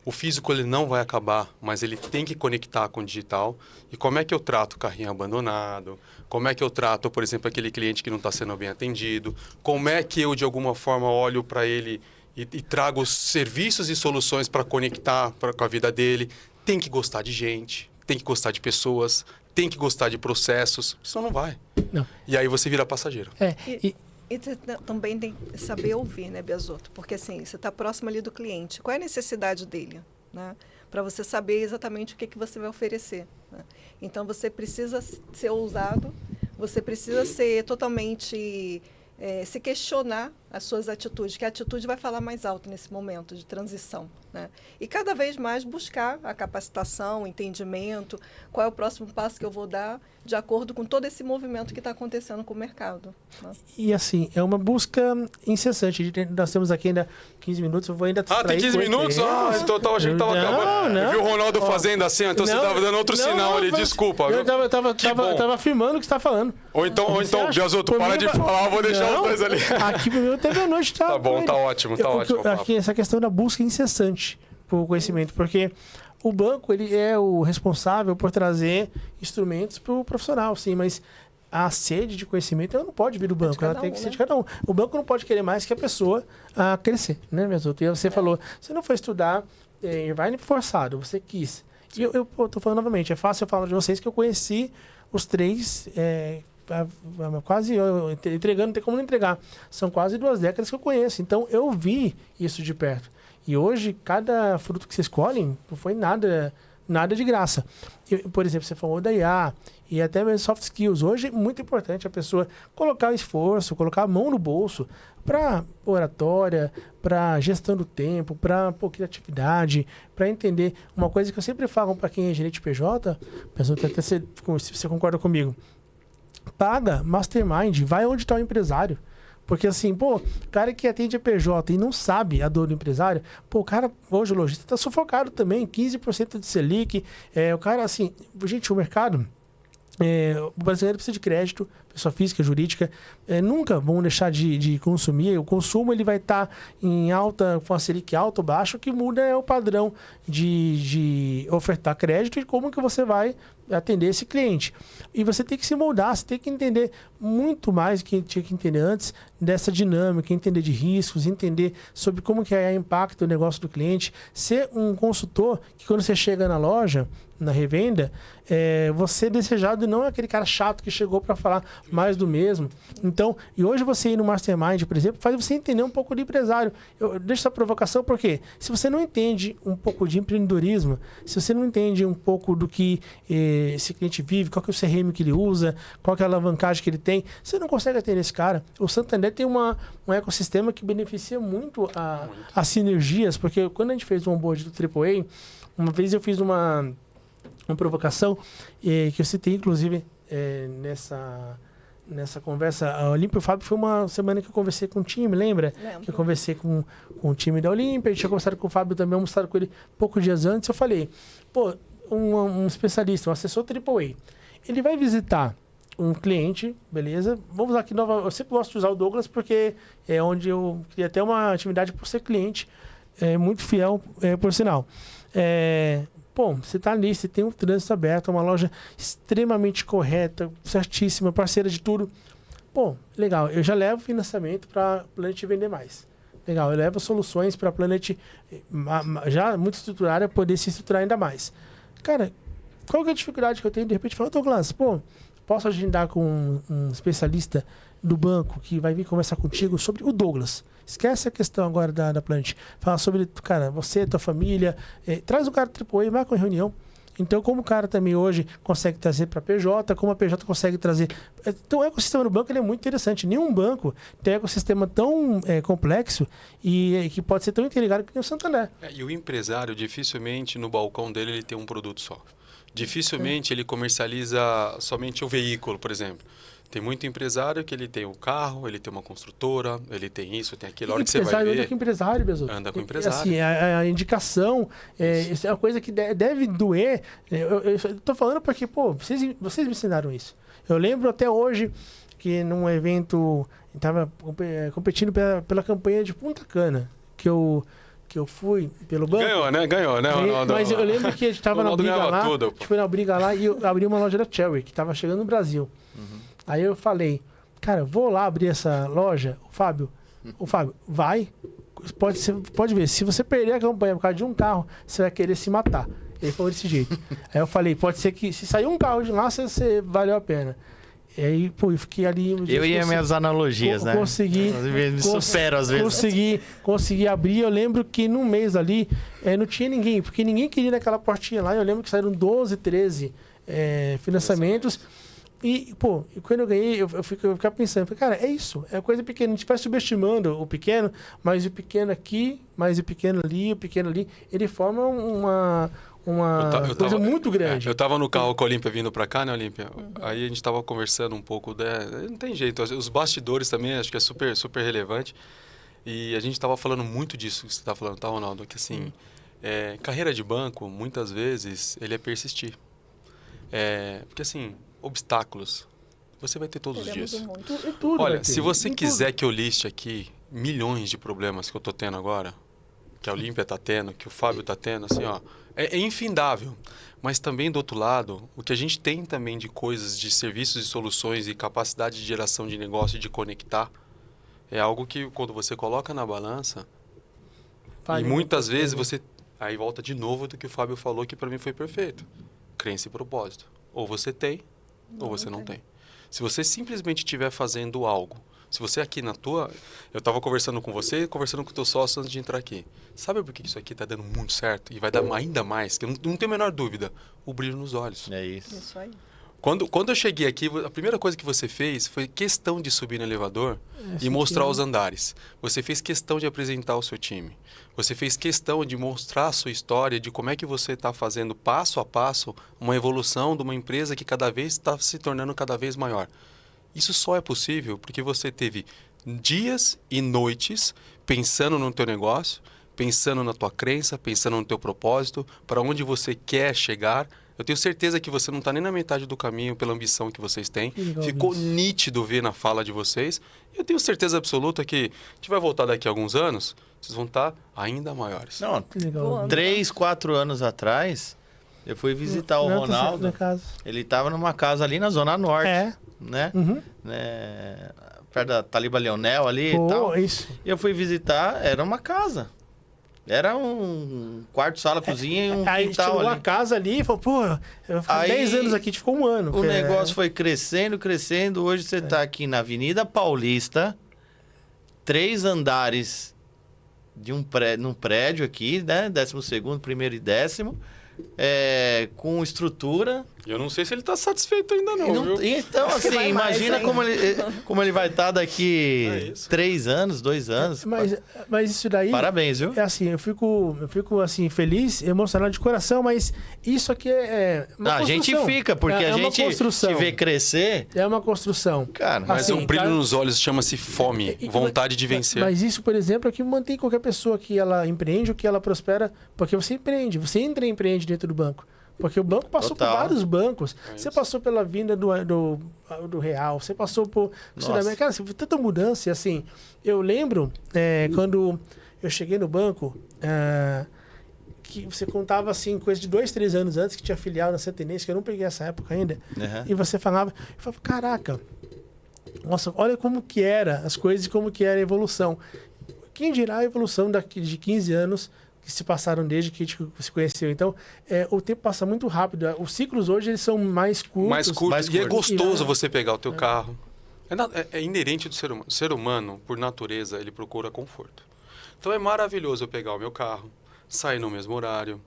O físico ele não vai acabar, mas ele tem que conectar com o digital. E como é que eu trato o carrinho abandonado? Como é que eu trato, por exemplo, aquele cliente que não está sendo bem atendido? Como é que eu, de alguma forma, olho para ele e trago serviços e soluções para conectar com a vida dele? Tem que gostar de gente, tem que gostar de pessoas, tem que gostar de processos, senão não vai. Não. E aí você vira passageiro. E você também tem que saber ouvir, né, Biasotto? Porque assim, você está próximo ali do cliente. Qual é a necessidade dele? Né? Para você saber exatamente o que você vai oferecer. Né? Então, você precisa ser ousado, você precisa ser totalmente... se questionar as suas atitudes, que a atitude vai falar mais alto nesse momento de transição. Né? E cada vez mais buscar a capacitação, o entendimento, qual é o próximo passo que eu vou dar de acordo com todo esse movimento que está acontecendo com o mercado. Né? E assim, é uma busca incessante. Nós temos aqui ainda 15 minutos, eu vou ainda... tem 15 minutos? Então eu achei que estava acabando. Eu vi o Ronaldo fazendo assim, então você estava dando outro sinal ali, desculpa. Eu estava afirmando o que você está falando. Ou então Biasotto, para de falar, eu vou deixar os dois ali. Aqui pro meu teve a noite, tá? Tá bom, tá ótimo, tá ótimo. Aqui, essa questão da busca incessante por conhecimento, porque o banco ele é o responsável por trazer instrumentos para o profissional, sim, mas a sede de conhecimento ela não pode vir do banco, ela tem que ser de cada um. O banco não pode querer mais que a pessoa crescer, né, Biasotto? E você falou, você não foi estudar vai forçado, você quis. E eu tô falando novamente, é fácil eu falar de vocês que eu conheci os 3... quase entregando, não tem como não entregar. São quase 2 décadas que eu conheço. Então, eu vi isso de perto. E hoje, cada fruto que vocês colhem não foi nada de graça. Por exemplo, você falou da IA e até mesmo soft skills. Hoje é muito importante a pessoa colocar o esforço, colocar a mão no bolso para oratória, para gestão do tempo, para criatividade, para entender. Uma coisa que eu sempre falo para quem é gerente PJ, pessoal, até se você concorda comigo, paga mastermind, vai onde está o empresário. Porque assim, pô, o cara que atende a PJ e não sabe a dor do empresário, pô, o cara, hoje o lojista tá sufocado também, 15% de Selic, o cara assim, gente, o mercado, o brasileiro precisa de crédito, pessoa física, jurídica, nunca vão deixar de consumir, o consumo ele vai estar em alta, com a Selic alta ou baixa, o que muda é o padrão de ofertar crédito e como que você vai atender esse cliente. E você tem que se moldar, você tem que entender muito mais do que tinha que entender antes dessa dinâmica, entender de riscos, entender sobre como que é o impacto do negócio do cliente, ser um consultor que quando você chega na loja, na revenda, você é desejado e não é aquele cara chato que chegou para falar mais do mesmo. Então, e hoje você ir no Mastermind, por exemplo, faz você entender um pouco de empresário. Eu deixo essa provocação porque se você não entende um pouco de empreendedorismo, se você não entende um pouco do que esse cliente vive, qual que é o CRM que ele usa, qual que é a alavancagem que ele tem, você não consegue atender esse cara. O Santander tem um ecossistema que beneficia muito as sinergias, porque quando a gente fez o onboard do AAA, uma vez eu fiz uma provocação que eu citei, inclusive, nessa conversa. A Olímpia e o Fábio foi uma semana que eu conversei com o time, lembra? Lembro. Que eu conversei com o time da Olímpia, eu tinha conversado com o Fábio também, almoçado com ele poucos dias antes. Eu falei, pô, um especialista, um assessor AAA, ele vai visitar um cliente, beleza? Vamos usar aqui eu sempre gosto de usar o Douglas porque é onde eu queria até uma intimidade por ser cliente, muito fiel, por sinal. Pô, você tá ali, você tem um trânsito aberto, uma loja extremamente correta, certíssima, parceira de tudo. Pô, legal, eu já levo financiamento para Planet vender mais. Legal, eu levo soluções para Planet já muito estruturada, poder se estruturar ainda mais. Cara, qual que é a dificuldade que eu tenho? De repente, falar, Douglas, pô, posso agendar com um especialista do banco que vai vir conversar contigo sobre o Douglas. Esquece a questão agora da Planet. Fala sobre, cara, você, tua família. Traz o cara do AAA e marca uma reunião. Então, como o cara também hoje consegue trazer para a PJ, como a PJ consegue trazer... Então, o ecossistema do banco ele é muito interessante. Nenhum banco tem um ecossistema tão complexo e que pode ser tão interligado que nem o Santander. E o empresário, dificilmente, no balcão dele, ele tem um produto só. Dificilmente ele comercializa somente o veículo, por exemplo. Tem muito empresário que ele tem o carro, ele tem uma construtora, ele tem isso, tem aquilo. A hora que você vai ver... Anda com empresário, Besouro. Anda com empresário. Assim, a indicação, isso é uma coisa que deve doer. Eu tô falando porque, pô, vocês me ensinaram isso. Eu lembro até hoje que num evento, estava competindo pela campanha de Punta Cana, que eu fui pelo banco. Ganhou, né? Mas eu lembro que a gente estava na briga lá, tudo, a gente foi na briga lá e eu abri uma loja da Cherry, que estava chegando no Brasil. Aí eu falei, cara, vou lá abrir essa loja, o Fábio, vai, pode ver, se você perder a campanha por causa de um carro, você vai querer se matar. Ele falou desse jeito. Aí eu falei, pode ser que se sair um carro de lá, você valeu a pena. E aí, pô, eu fiquei ali... Eu e as minhas analogias, né? Me supero às vezes. Consegui abrir. Eu lembro que num mês ali, não tinha ninguém, porque ninguém queria naquela portinha lá. Eu lembro que saíram 12, 13 financiamentos. E, pô, quando eu ganhei, eu ficava pensando, falei, cara, é isso, é coisa pequena. A gente vai subestimando o pequeno, mas o pequeno aqui, mais o pequeno ali, ele forma uma coisa muito grande. Eu tava no carro com a Olímpia vindo pra cá, né, Olímpia? Aí a gente tava conversando um pouco, não tem jeito, os bastidores também, acho que é super, super relevante. E a gente tava falando muito disso que você tá falando, tá, Ronaldo? Que assim, carreira de banco, muitas vezes, ele é persistir. Porque assim... obstáculos, você vai ter todos os dias. Olha, se você quiser que eu liste aqui milhões de problemas que eu tô tendo agora, que a Olímpia tá tendo, que o Fábio tá tendo, assim, ó, é infindável. Mas também, do outro lado, o que a gente tem também de coisas, de serviços e soluções e capacidade de geração de negócio, de conectar, é algo que, quando você coloca na balança, e muitas vezes você... Aí volta de novo do que o Fábio falou, que para mim foi perfeito. Crença e propósito. Ou você tem, ou você não tem. Se você simplesmente estiver fazendo algo, se você aqui na tua... Eu estava conversando com você, conversando com o teu sócio antes de entrar aqui. Sabe por que isso aqui está dando muito certo? E vai dar ainda mais, que eu não tenho a menor dúvida. O brilho nos olhos. É isso. Isso aí. Quando eu cheguei aqui, a primeira coisa que você fez foi questão de subir no elevador e mostrar os andares. Você fez questão de apresentar o seu time. Você fez questão de mostrar a sua história, de como é que você está fazendo passo a passo uma evolução de uma empresa que cada vez está se tornando cada vez maior. Isso só é possível porque você teve dias e noites pensando no teu negócio, pensando na tua crença, pensando no teu propósito, para onde você quer chegar. Eu tenho certeza que você não está nem na metade do caminho pela ambição que vocês têm. Ficou nítido ver na fala de vocês. Eu tenho certeza absoluta que a gente vai voltar daqui a alguns anos, vocês vão estar ainda maiores. Não, Legal. 3, 4 anos atrás, eu fui visitar o Ronaldo. Ele estava numa casa ali na Zona Norte, né? Né? Perto da Taliba Leonel ali e tal. Isso. E eu fui visitar, era uma casa. Era um quarto, sala, cozinha e um Aí a gente quintal chegou ali. a casa ali e falou, pô, eu fiquei Aí, 10 anos aqui, a gente ficou um ano. O negócio foi crescendo, crescendo. Hoje você está aqui na Avenida Paulista, 3 andares de num prédio aqui, né? 12º, primeiro e 10º. Com estrutura. Eu não sei se ele está satisfeito ainda não, viu? Então, assim, imagina como ele vai estar daqui 3 anos, 2 anos. Mas isso daí... Parabéns, viu? É assim, eu fico assim, feliz, emocionado de coração, mas isso aqui é uma A gente construção. fica, porque a gente te vê crescer. É uma construção. Cara, mas assim, um brilho nos olhos chama-se fome, vontade de vencer. Mas isso, por exemplo, é que mantém qualquer pessoa que ela empreende ou que ela prospera, porque você empreende, você entra e empreende dentro do banco. Porque o banco passou por vários bancos. Você passou pela vinda do real, você passou por... Cara, você viu tanta mudança. E assim, eu lembro quando eu cheguei no banco, que você contava assim, coisa de 2, 3 anos antes que tinha filial na Santenense, que eu não peguei essa época ainda. E você falava, caraca, nossa, olha como que era as coisas e como que era a evolução. Quem dirá a evolução de 15 anos que se passaram desde que a gente se conheceu. Então, o tempo passa muito rápido. Os ciclos hoje eles são mais curtos. Mais curtos. E é gostoso você pegar o teu carro. É inerente do ser humano. O ser humano, por natureza, ele procura conforto. Então, é maravilhoso eu pegar o meu carro, sair no mesmo horário,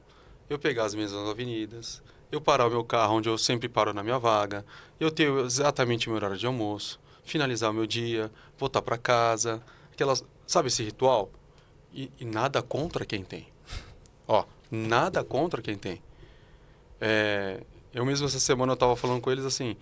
eu pegar as mesmas avenidas, eu parar o meu carro onde eu sempre paro na minha vaga, eu ter exatamente o meu horário de almoço, finalizar o meu dia, voltar para casa. Sabe esse ritual? E nada contra quem tem. Nada contra quem tem. Eu mesmo essa semana eu estava falando com eles assim,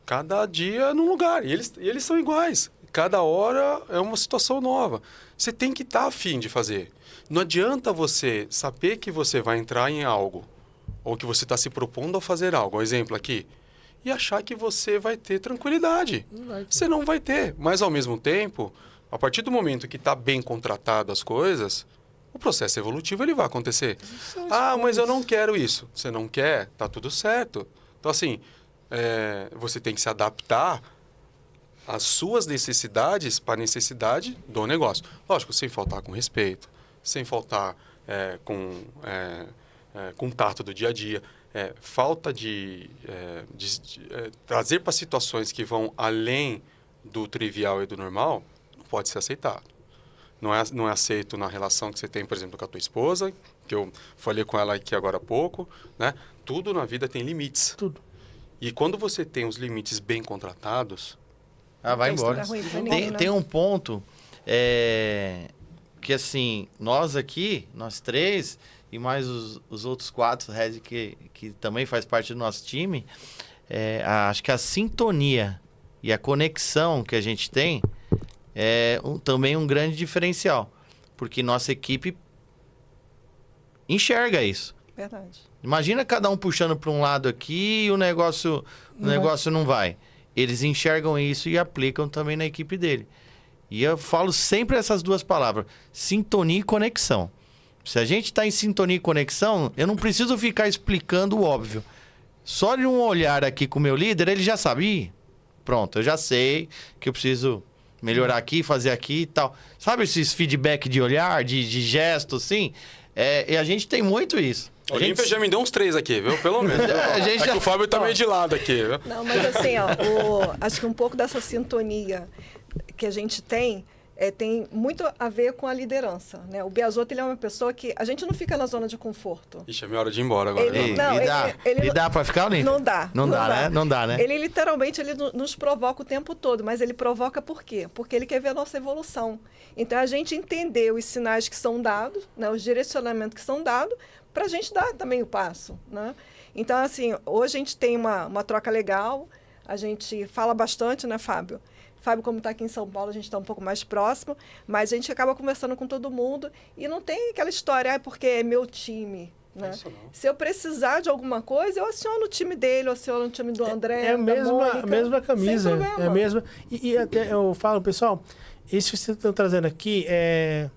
cada dia num lugar, e eles são iguais. Cada hora é uma situação nova. Você tem que estar afim de fazer. Não adianta você saber que você vai entrar em algo, ou que você está se propondo a fazer algo, um exemplo aqui, e achar que você vai ter tranquilidade. Você não vai ter, mas ao mesmo tempo... A partir do momento que está bem contratado as coisas, o processo evolutivo ele vai acontecer. Mas eu não quero isso. Você não quer? Tá tudo certo. Então, assim, você tem que se adaptar às suas necessidades para a necessidade do negócio. Lógico, sem faltar com respeito, sem faltar com tato do dia a dia. Falta de trazer para situações que vão além do trivial e do normal, pode ser aceitado. Não é aceito na relação que você tem, por exemplo, com a tua esposa, que eu falei com ela aqui agora há pouco, né? Tudo na vida tem limites. Tudo. E quando você tem os limites bem contratados... vai embora. Tem um ponto que, assim, nós aqui, nós 3, e mais os outros 4, Red, que também faz parte do nosso time, acho que a sintonia e a conexão que a gente tem também um grande diferencial, porque nossa equipe enxerga isso. Verdade. Imagina cada um puxando para um lado aqui e o negócio não vai. Eles enxergam isso e aplicam também na equipe dele. E eu falo sempre essas 2 palavras, sintonia e conexão. Se a gente está em sintonia e conexão, eu não preciso ficar explicando o óbvio. Só de um olhar aqui com o meu líder, ele já sabe. Pronto, eu já sei que eu preciso melhorar aqui, fazer aqui e tal. Sabe esses feedback de olhar, de gesto, assim? E a gente tem muito isso. O Olímpia já me deu uns 3 aqui, viu? Pelo menos. Que o Fábio tá meio de lado aqui, viu? Não, mas assim, acho que um pouco dessa sintonia que a gente tem tem muito a ver com a liderança, né? O Biasotto, ele é uma pessoa que a gente não fica na zona de conforto. Ixi, é minha hora de ir embora agora. E dá pra ficar, Olímpia? Não dá. Não dá, né? Não dá, né? Ele literalmente nos provoca o tempo todo, mas ele provoca por quê? Porque ele quer ver a nossa evolução. Então, a gente entender os sinais que são dados, né? Os direcionamentos que são dados, para a gente dar também o passo, né? Então, assim, hoje a gente tem uma troca legal, a gente fala bastante, né, Fábio? Fábio, como está aqui em São Paulo, a gente está um pouco mais próximo, mas a gente acaba conversando com todo mundo e não tem aquela história, porque é meu time, né? Se eu precisar de alguma coisa, eu aciono o time dele, eu aciono o time do André, a mesma camisa. É a mesma. E até eu falo, pessoal, isso que vocês estão trazendo aqui é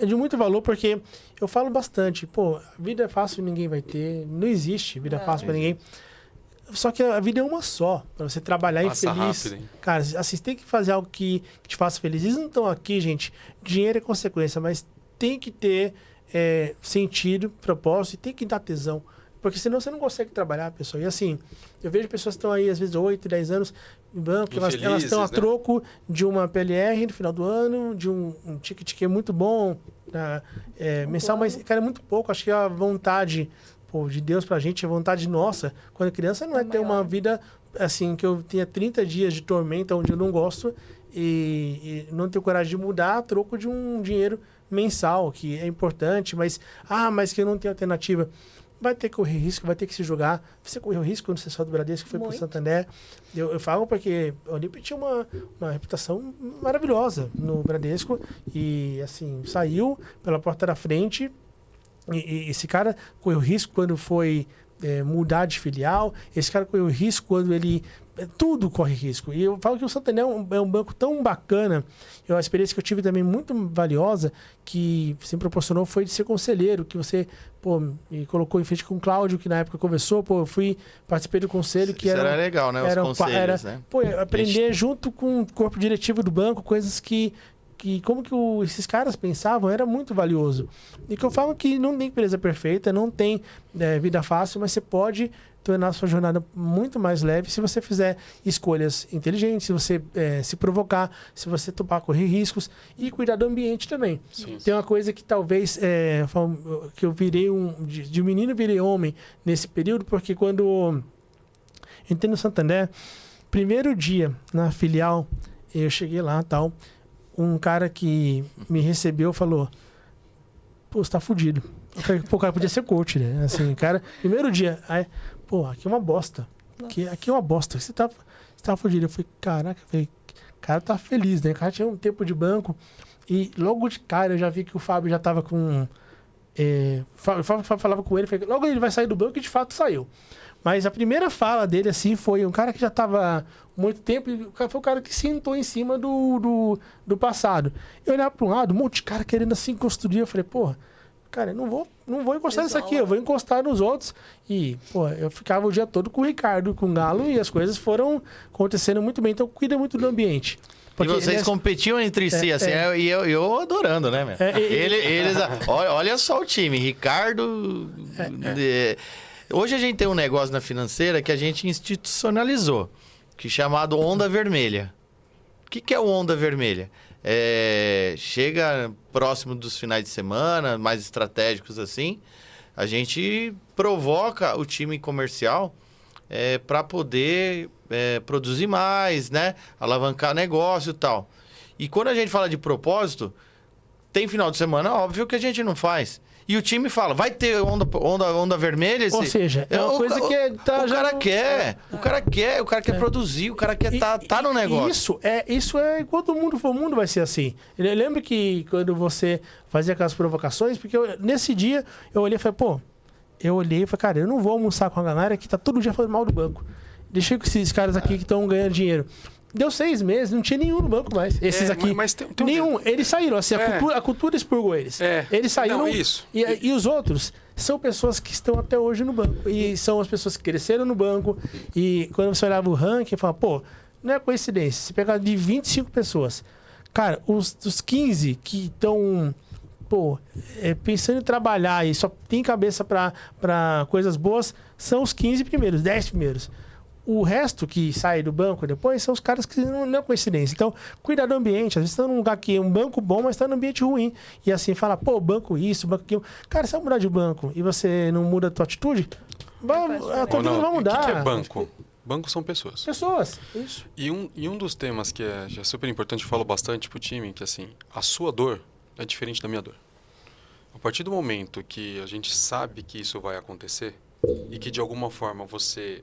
de muito valor, porque eu falo bastante, pô, vida fácil ninguém vai ter, não existe vida fácil para ninguém. Só que a vida é uma só, para você trabalhar e feliz. Rápido, cara, assim, você tem que fazer algo que te faça feliz. Eles não estão aqui, gente, dinheiro é consequência, mas tem que ter sentido, propósito, e tem que dar tesão. Porque senão você não consegue trabalhar, pessoal. E assim, eu vejo pessoas que estão aí, às vezes, 8, 10 anos em banco, elas estão a troco de uma PLR no final do ano, de um ticket que é muito bom, mensal, mas, cara, é muito pouco. Acho que a vontade de Deus pra gente, a vontade nossa, quando criança, não é ter uma vida, assim, que eu tenha 30 dias de tormenta onde eu não gosto e não ter coragem de mudar a troco de um dinheiro mensal, que é importante, mas que eu não tenho alternativa. Vai ter que correr risco, vai ter que se jogar. Você correu risco quando você saiu do Bradesco, foi para o Santander. Eu falo porque o Olímpia tinha uma reputação maravilhosa no Bradesco e, assim, saiu pela porta da frente. E esse cara correu risco quando foi mudar de filial. Esse cara correu risco quando ele... Tudo corre risco. E eu falo que o Santander é um banco tão bacana. A experiência que eu tive também muito valiosa, que você me proporcionou, foi de ser conselheiro, que você me colocou em frente com o Cláudio, que na época conversou. Eu participei do conselho. Que era legal, né? Os conselhos, né? Aprender junto com o corpo diretivo do banco, coisas que como que esses caras pensavam, era muito valioso. E que eu falo que não tem empresa perfeita, não tem vida fácil, mas você pode tornar a sua jornada muito mais leve se você fizer escolhas inteligentes, se você se provocar, se você topar correr riscos e cuidar do ambiente também. Sim. Tem uma coisa que talvez que eu virei de menino virei homem nesse período, porque quando eu entrei no Santander, primeiro dia na filial, eu cheguei lá, tal, um cara que me recebeu falou: pô, você tá fudido. Eu falei, pô, o cara podia ser coach, né? Assim, cara, primeiro dia, aí, pô, aqui é uma bosta. Aqui é uma bosta. Você tá fudido. Eu falei, caraca, o cara tá feliz, né? O cara tinha um tempo de banco. E logo de cara eu já vi que o Fábio já tava com... O Fábio falava com ele, falei, logo ele vai sair do banco, e de fato saiu. Mas a primeira fala dele, assim, foi um cara que já estava muito tempo, e foi o cara que sentou em cima do passado. Eu olhava para um lado, um monte de cara querendo assim construir. Eu falei, porra, cara, eu não vou encostar nisso aqui, eu vou encostar nos outros. E, pô, eu ficava o dia todo com o Ricardo, com o Galo, e as coisas foram acontecendo muito bem. Então, cuida muito do ambiente. Porque e vocês competiam entre si, assim, e eu adorando, né, meu? Eles, olha só o time, Ricardo... Hoje a gente tem um negócio na financeira que a gente institucionalizou, que é chamado Onda Vermelha. O que é o Onda Vermelha? Chega próximo dos finais de semana, mais estratégicos assim, a gente provoca o time comercial para poder produzir mais, né? Alavancar negócio e tal. E quando a gente fala de propósito, tem final de semana, óbvio que a gente não faz. E o time fala, vai ter onda vermelha? Ou seja, é uma coisa que o cara quer produzir, o cara quer tá no negócio. Isso quando o mundo for o mundo vai ser assim. Eu lembro que quando você fazia aquelas provocações, porque nesse dia eu olhei e falei, cara, eu não vou almoçar com a galera que tá todo dia falando mal do banco. Deixei com esses caras aqui que estão ganhando dinheiro. Deu 6 meses, não tinha nenhum no banco mais. Esses aqui. Mas tem nenhum. Eles saíram, assim, a cultura expurgou eles. Eles saíram. Não, isso. E os outros são pessoas que estão até hoje no banco. E são as pessoas que cresceram no banco. E quando você olhava o ranking, falava, pô, não é coincidência. Se pegar de 25 pessoas, cara, os 15 que estão, pensando em trabalhar e só tem cabeça para coisas boas, são os 15 primeiros, 10 primeiros. O resto que sai do banco depois são os caras que não é coincidência. Então, cuidar do ambiente. Às vezes você está num lugar que é um banco bom, mas está num ambiente ruim. E assim, fala, pô, banco isso, banco aquilo. Cara, se eu mudar de banco e você não muda a tua atitude, a tua vida vai mudar. O que é banco? Banco são pessoas. Pessoas, isso. E um dos temas que é super importante, eu falo bastante pro time, que assim, a sua dor é diferente da minha dor. A partir do momento que a gente sabe que isso vai acontecer e que de alguma forma você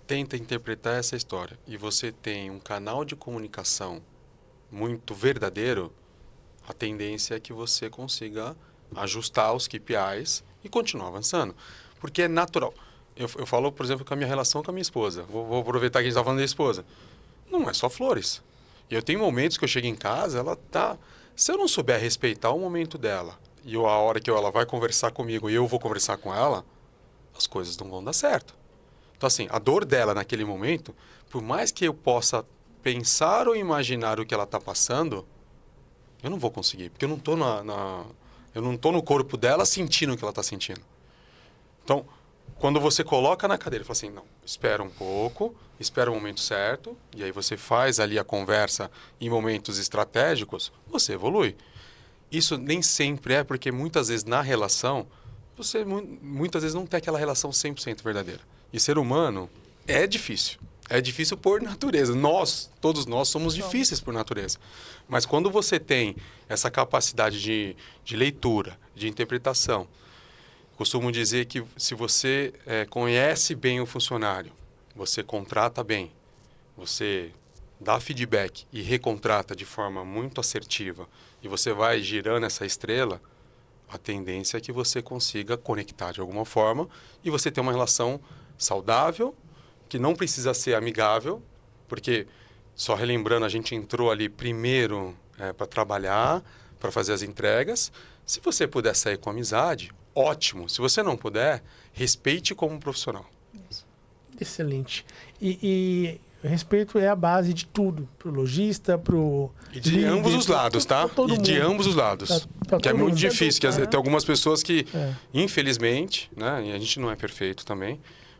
tenta interpretar essa história e você tem um canal de comunicação muito verdadeiro, a tendência é que você consiga ajustar os KPIs e continuar avançando. Porque é natural. Eu falo, por exemplo, com a minha relação com a minha esposa. Vou aproveitar que a gente está falando da esposa. Não é só flores. E eu tenho momentos que eu chego em casa, ela tá... Se eu não souber respeitar o momento dela e a hora que ela vai conversar comigo e eu vou conversar com ela, as coisas não vão dar certo. Então, assim, a dor dela naquele momento, por mais que eu possa pensar ou imaginar o que ela está passando, eu não vou conseguir, porque eu não estou no corpo dela sentindo o que ela está sentindo. Então, quando você coloca na cadeira e fala assim, não, espera um pouco, espera o momento certo, e aí você faz ali a conversa em momentos estratégicos, você evolui. Isso nem sempre é porque muitas vezes na relação, você muitas vezes não tem aquela relação 100% verdadeira. E ser humano é difícil. É difícil por natureza. Todos nós somos difíceis por natureza. Mas quando você tem essa capacidade de leitura, de interpretação, costumo dizer que se você conhece bem o funcionário, você contrata bem, você dá feedback e recontrata de forma muito assertiva e você vai girando essa estrela, a tendência é que você consiga conectar de alguma forma e você ter uma relação saudável, que não precisa ser amigável, porque, só relembrando, a gente entrou ali primeiro para trabalhar, para fazer as entregas. Se você puder sair com amizade, ótimo. Se você não puder, respeite como profissional. Isso. Excelente. E respeito é a base de tudo. Pro lojista, pro... E de ambos os lados, tá? E de ambos os lados. Que é muito difícil. Que tem algumas pessoas que, infelizmente, né? E a gente não é perfeito também,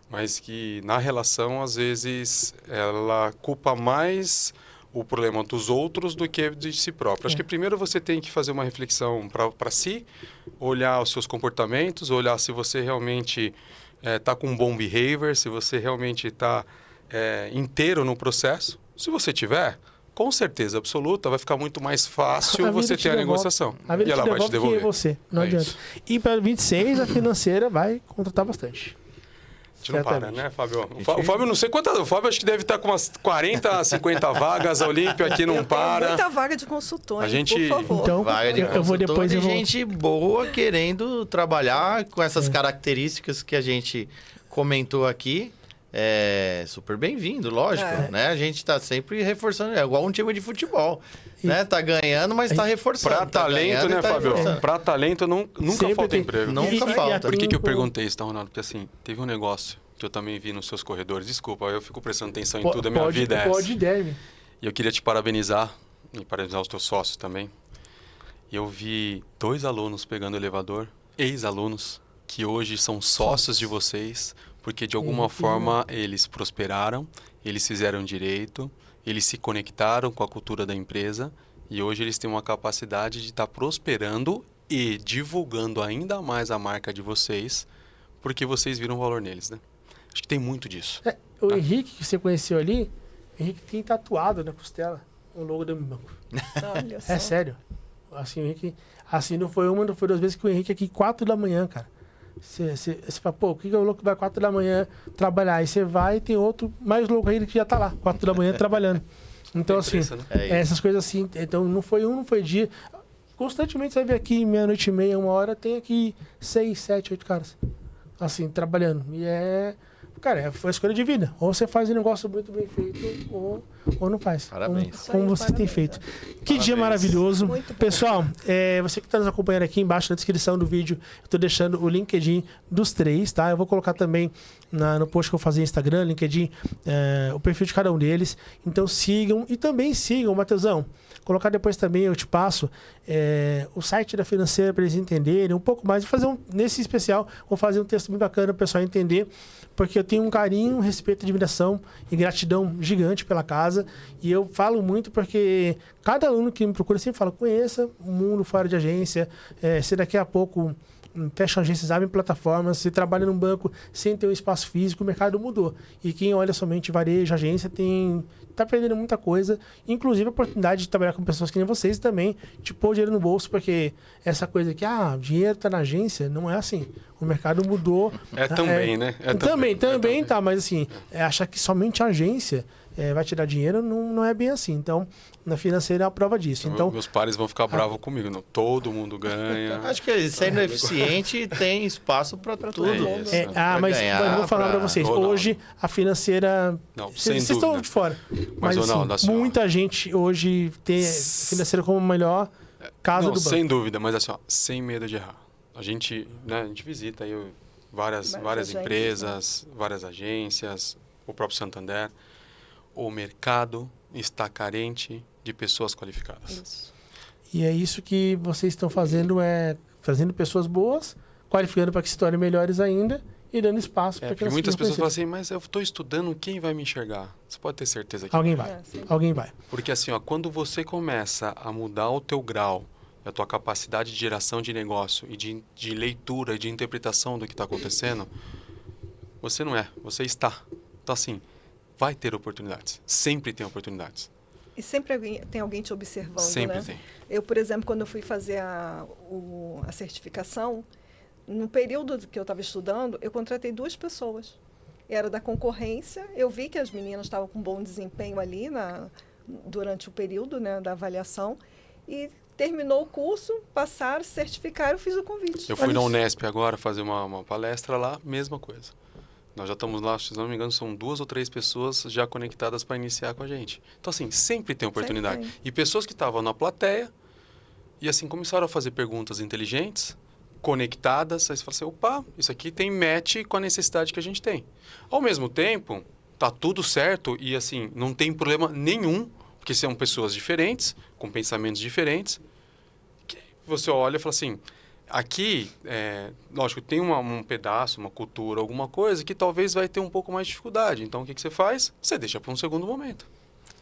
mas que na relação, às vezes, ela culpa mais o problema dos outros do que de si próprio. Acho que primeiro você tem que fazer uma reflexão para si, olhar os seus comportamentos, olhar se você realmente está com um bom behavior, se você realmente está inteiro no processo. Se você tiver, com certeza absoluta, vai ficar muito mais fácil você ter a negociação. E ela vai te devolver. Você, não adianta. E para 26, a financeira vai contratar bastante. A gente não para, né, Fábio? O Fábio, não sei quantas... O Fábio acho que deve estar com umas 40, 50 vagas. A Olímpia aqui não para. Muita vaga de consultor, a gente... por favor. Então, vaga de eu vou depois... de gente boa querendo trabalhar com essas características que a gente comentou aqui. É super bem-vindo, lógico, né? A gente tá sempre reforçando, é igual um time de futebol, né? Tá ganhando, mas tá reforçando. Pra talento, né, Fábio? Pra talento nunca falta emprego. Nunca falta. Por que eu perguntei isso, tá, Ronaldo? Porque assim, teve um negócio que eu também vi nos seus corredores. Desculpa, eu fico prestando atenção em tudo, a minha vida é essa. Pode, deve. E eu queria te parabenizar, e parabenizar os teus sócios também. Eu vi 2 alunos pegando o elevador, ex-alunos, que hoje são sócios de vocês, porque de alguma forma eles prosperaram, eles fizeram direito, eles se conectaram com a cultura da empresa e hoje eles têm uma capacidade de estar prosperando e divulgando ainda mais a marca de vocês, porque vocês viram valor neles, né? Acho que tem muito disso. O Henrique, que você conheceu ali, o Henrique tem tatuado na costela o logo do banco. Olha só. É sério. Assim, o Henrique, assim, não foi uma, não foi 2 vezes que o Henrique aqui 4 da manhã, cara. Você fala, pô, o que é o louco que vai 4 da manhã trabalhar? Aí você vai e tem outro mais louco ainda que já tá lá, 4 da manhã trabalhando. Então, assim, essas coisas assim. Então, não foi não foi dia. Constantemente você vai ver aqui, meia-noite e meia, 1h, tem aqui 6, 7, 8 caras. Assim, trabalhando. E cara, foi a escolha de vida. Ou você faz um negócio muito bem feito, ou não faz. Parabéns. Como você tem Parabéns, feito. Que dia Parabéns. maravilhoso. Muito bom. Pessoal, você que está nos acompanhando aqui embaixo na descrição do vídeo, eu estou deixando o LinkedIn dos três, tá? Eu vou colocar também no post que eu vou fazer no Instagram, LinkedIn, o perfil de cada um deles. Então sigam e também sigam, Matheusão. Colocar depois também, eu te passo o site da Financeira para eles entenderem um pouco mais. Vou fazer nesse especial, vou fazer um texto bem bacana para o pessoal entender, porque eu tenho um carinho, respeito, admiração e gratidão gigante pela casa. E eu falo muito porque cada aluno que me procura sempre fala, conheça o mundo fora de agência, se daqui a pouco fecha agências, abrem plataformas, você trabalha num banco sem ter um espaço físico, o mercado mudou. E quem olha somente varejo, agência, tá perdendo muita coisa, inclusive a oportunidade de trabalhar com pessoas que nem vocês também, de pôr dinheiro no bolso, porque essa coisa que, dinheiro tá na agência, não é assim. O mercado mudou. Também, né? Também, tá, mas assim, achar que somente a agência vai te dar dinheiro, não é bem assim. Então, na Financeira é a prova disso. Então, meus pares vão ficar bravos comigo. Não, todo mundo ganha. Acho que sendo eficiente tem espaço para tudo. Mas eu vou falar para vocês. Hoje, a Financeira... Não, vocês estão de fora. Mas assim, muita gente hoje tem a Financeira como a melhor casa do banco. Sem dúvida, mas assim, sem medo de errar. A gente visita aí várias empresas, várias agências, o próprio Santander. O mercado está carente de pessoas qualificadas. Isso. E é isso que vocês estão fazendo, trazendo pessoas boas, qualificando para que se tornem melhores ainda e dando espaço para que elas muitas pessoas falam conhecer. assim, mas eu estou estudando, quem vai me enxergar? Você pode ter certeza que Alguém vai. Alguém vai. Porque assim, quando você começa a mudar o teu grau, a tua capacidade de geração de negócio e de leitura e de interpretação do que está acontecendo, você não você está. Então assim, vai ter oportunidades. Sempre tem oportunidades. E sempre tem alguém te observando, sempre né? Tem. Eu, por exemplo, quando eu fui fazer a certificação, no período que eu estava estudando, eu contratei 2 pessoas. Era da concorrência, eu vi que as meninas estavam com bom desempenho ali durante o período, né, da avaliação, e terminou o curso, passaram, certificaram, eu fiz o convite. Eu fui na Unesp agora fazer uma palestra lá, mesma coisa. Nós já estamos lá, se não me engano, são 2 ou 3 pessoas já conectadas para iniciar com a gente. Então, assim, sempre tem oportunidade. Sempre tem. E pessoas que estavam na plateia e, assim, começaram a fazer perguntas inteligentes, conectadas. Aí você fala assim, opa, isso aqui tem match com a necessidade que a gente tem. Ao mesmo tempo, tá tudo certo e, assim, não tem problema nenhum, porque são pessoas diferentes, com pensamentos diferentes, que você olha e fala assim... Aqui, lógico, tem um pedaço, uma cultura, alguma coisa que talvez vai ter um pouco mais de dificuldade. Então, o que você faz? Você deixa para um segundo momento.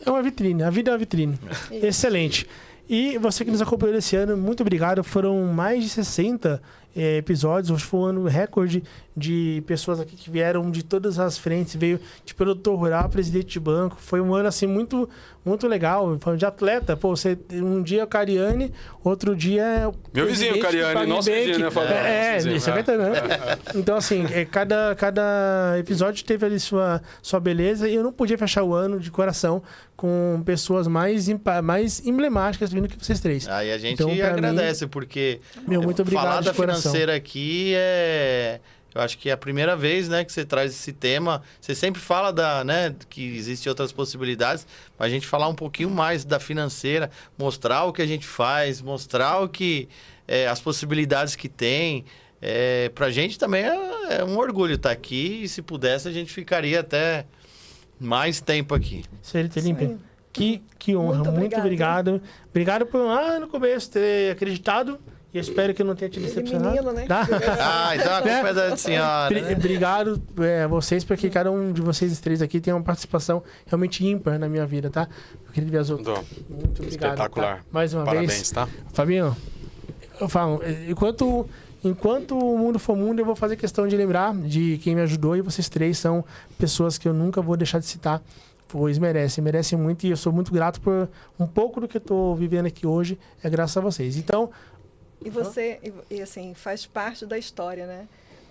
É uma vitrine, a vida é uma vitrine. Excelente. E você que nos acompanhou esse ano, muito obrigado. Foram mais de 60 episódios. Hoje foi um ano recorde de pessoas aqui que vieram de todas as frentes. Veio de produtor rural, presidente de banco. Foi um ano assim muito, muito legal. Falando de atleta. Pô, você um dia é o Cariani, outro dia é o meu vizinho Cariani, nosso vizinho, né? Isso é verdade, né? Então, assim, cada episódio teve ali sua beleza. E eu não podia fechar o ano de coração com pessoas mais emblemáticas vindo que vocês três. Aí a gente então, agradece, porque muito obrigado falar da de coração. Financeira aqui eu acho que é a primeira vez, né, que você traz esse tema. Você sempre fala que existem outras possibilidades, mas a gente falar um pouquinho mais da Financeira, mostrar o que a gente faz, mostrar as possibilidades que tem. Pra gente também é um orgulho estar aqui, e se pudesse a gente ficaria até mais tempo aqui. Felipe, que honra, muito obrigado. Obrigado por no começo ter acreditado. E eu espero que eu não tenha te decepcionado. Menino, né? Tá? Então a culpa é da senhora. Né? Obrigado a vocês, porque cada um de vocês 3 aqui tem uma participação realmente ímpar na minha vida, tá? Eu queria ver as outras. Muito obrigado. Espetacular. Tá? Mais uma Parabéns, vez. Tá? Fabinho, eu falo, enquanto o mundo for mundo, eu vou fazer questão de lembrar de quem me ajudou, e vocês 3 são pessoas que eu nunca vou deixar de citar, pois merecem muito, e eu sou muito grato por um pouco do que eu estou vivendo aqui hoje, graças a vocês. Então... E você, assim, faz parte da história, né?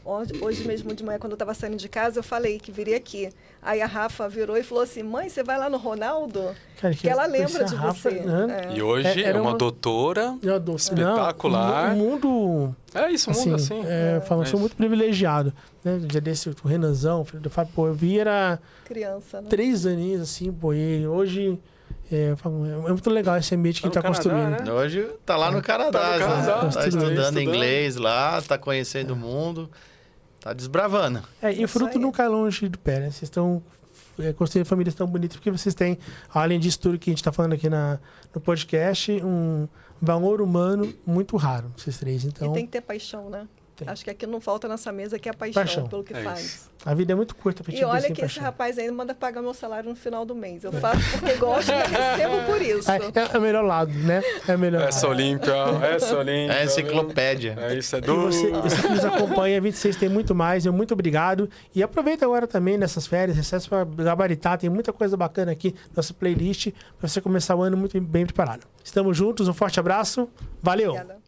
Hoje mesmo de manhã, quando eu estava saindo de casa, eu falei que viria aqui. Aí a Rafa virou e falou assim, mãe, você vai lá no Ronaldo? Cara, que ela lembra de Rafa, você. né? E hoje é uma doutora espetacular. O mundo... É isso, o mundo assim. Sou muito privilegiado. Né? Já desse o Renanzão, filho do Fábio, pô, eu vi era... Criança, né? 3 aninhos, assim, pô, e hoje... É muito legal esse ambiente que a gente tá construindo. Né? Hoje tá lá no Canadá, tá estudando inglês lá, tá conhecendo o mundo, tá desbravando. E o fruto não cai longe do pé, né? Vocês estão construindo famílias tão bonitas, porque vocês têm, além disso tudo que a gente tá falando aqui no podcast, um valor humano muito raro, vocês três. Então, e tem que ter paixão, né? Tem. Acho que aqui não falta nessa mesa, que é a paixão pelo que faz. Isso. A vida é muito curta pra gente E olha que paixão. esse rapaz ainda manda pagar meu salário no final do mês. Eu faço porque gosto e recebo por isso. É o melhor lado, né? É o melhor lado. Essa Olímpia. É enciclopédia. Isso é E duro. você que nos acompanha, 26 tem muito mais, muito obrigado. E aproveita agora também nessas férias, recesso para gabaritar, tem muita coisa bacana aqui na nossa playlist, para você começar o ano muito bem preparado. Estamos juntos, um forte abraço, valeu! Obrigada.